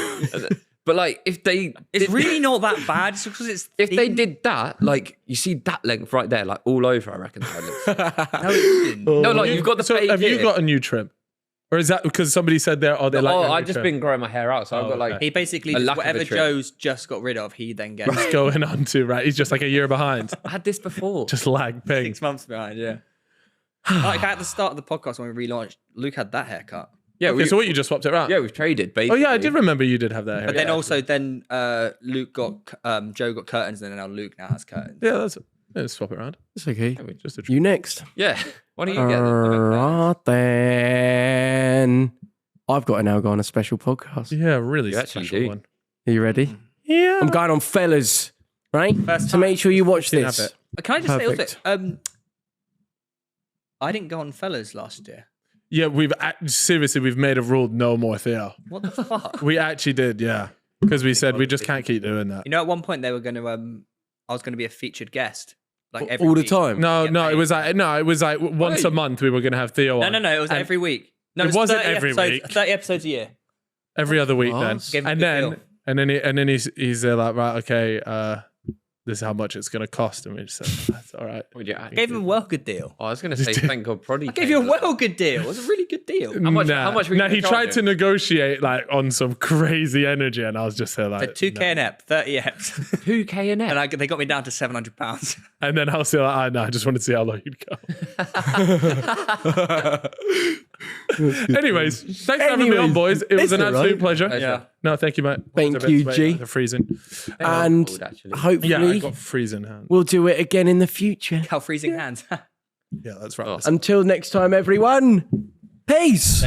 But like
it's really not that bad. It's because it's
if they did that, like you see that length right there, like all over. I reckon.
No, it didn't.
No, like you've got the.
So have you got a new trim? Or is that because somebody said they're
I've just been growing my hair out, so I've got like
he basically whatever Joe's just got rid of, he then gets
He's going on to right. He's just like a year behind.
I had this before.
Just lag ping.
6 months behind, yeah. Like at the start of the podcast when we relaunched, Luke had that haircut.
Yeah,
okay, so what, you just swapped it around?
Yeah, we've traded, basically.
Oh yeah, I did remember you did have that hair.
But then Luke got Joe got curtains, and then now Luke now has curtains.
Yeah, that's it. Let's swap it around.
It's okay.
Just
You next.
Yeah. Why don't you get
Alright then. I've got to now go on a special podcast.
Yeah, really
You actually
special
do.
one.
Are you ready?
Yeah.
I'm going on Fellas, right?
First
So
time.
make sure you watch
Can
this.
have it.
Can I just
Perfect.
say also, I didn't go on Fellas last year.
Yeah, seriously, we've made a rule no more Theo.
What the fuck?
We actually did, yeah. Because we said we just can't keep doing that.
You know, at one point they were going to, I was going to be a featured guest, like every
All the
week.
time.
No,
Get
it
paid.
was like once a month we were going to have Theo on.
No, it was every week. No,
It wasn't
30
every
episodes,
week.
30 episodes a year.
Every other week
What?
Give him a
and
good
then
deal.
and then he's like, right, okay, this is how much it's going to cost, and we just said that's all right.
I gave him a well good deal.
Oh, I was going to say, thank God, Proddy.
I gave you a well good deal. It was a really good deal.
How much were you
he
gonna
tried
charge
to
him?
negotiate like on some crazy energy, and I was just there like
For 2K an ep, 30 eps.
2K an
And they got me down to £700.
And then I was still like, no, I just wanted to see how low you'd go. Anyways, thanks for having me on, boys. It was an absolute pleasure.
Yeah.
No, thank you, mate.
Thank you, G.
The freezing.
And
Cold, actually.
hopefully
Yeah, I got freezing hands.
we'll do it again in the future.
How freezing hands.
Yeah, that's right.
Until next time, everyone. Peace.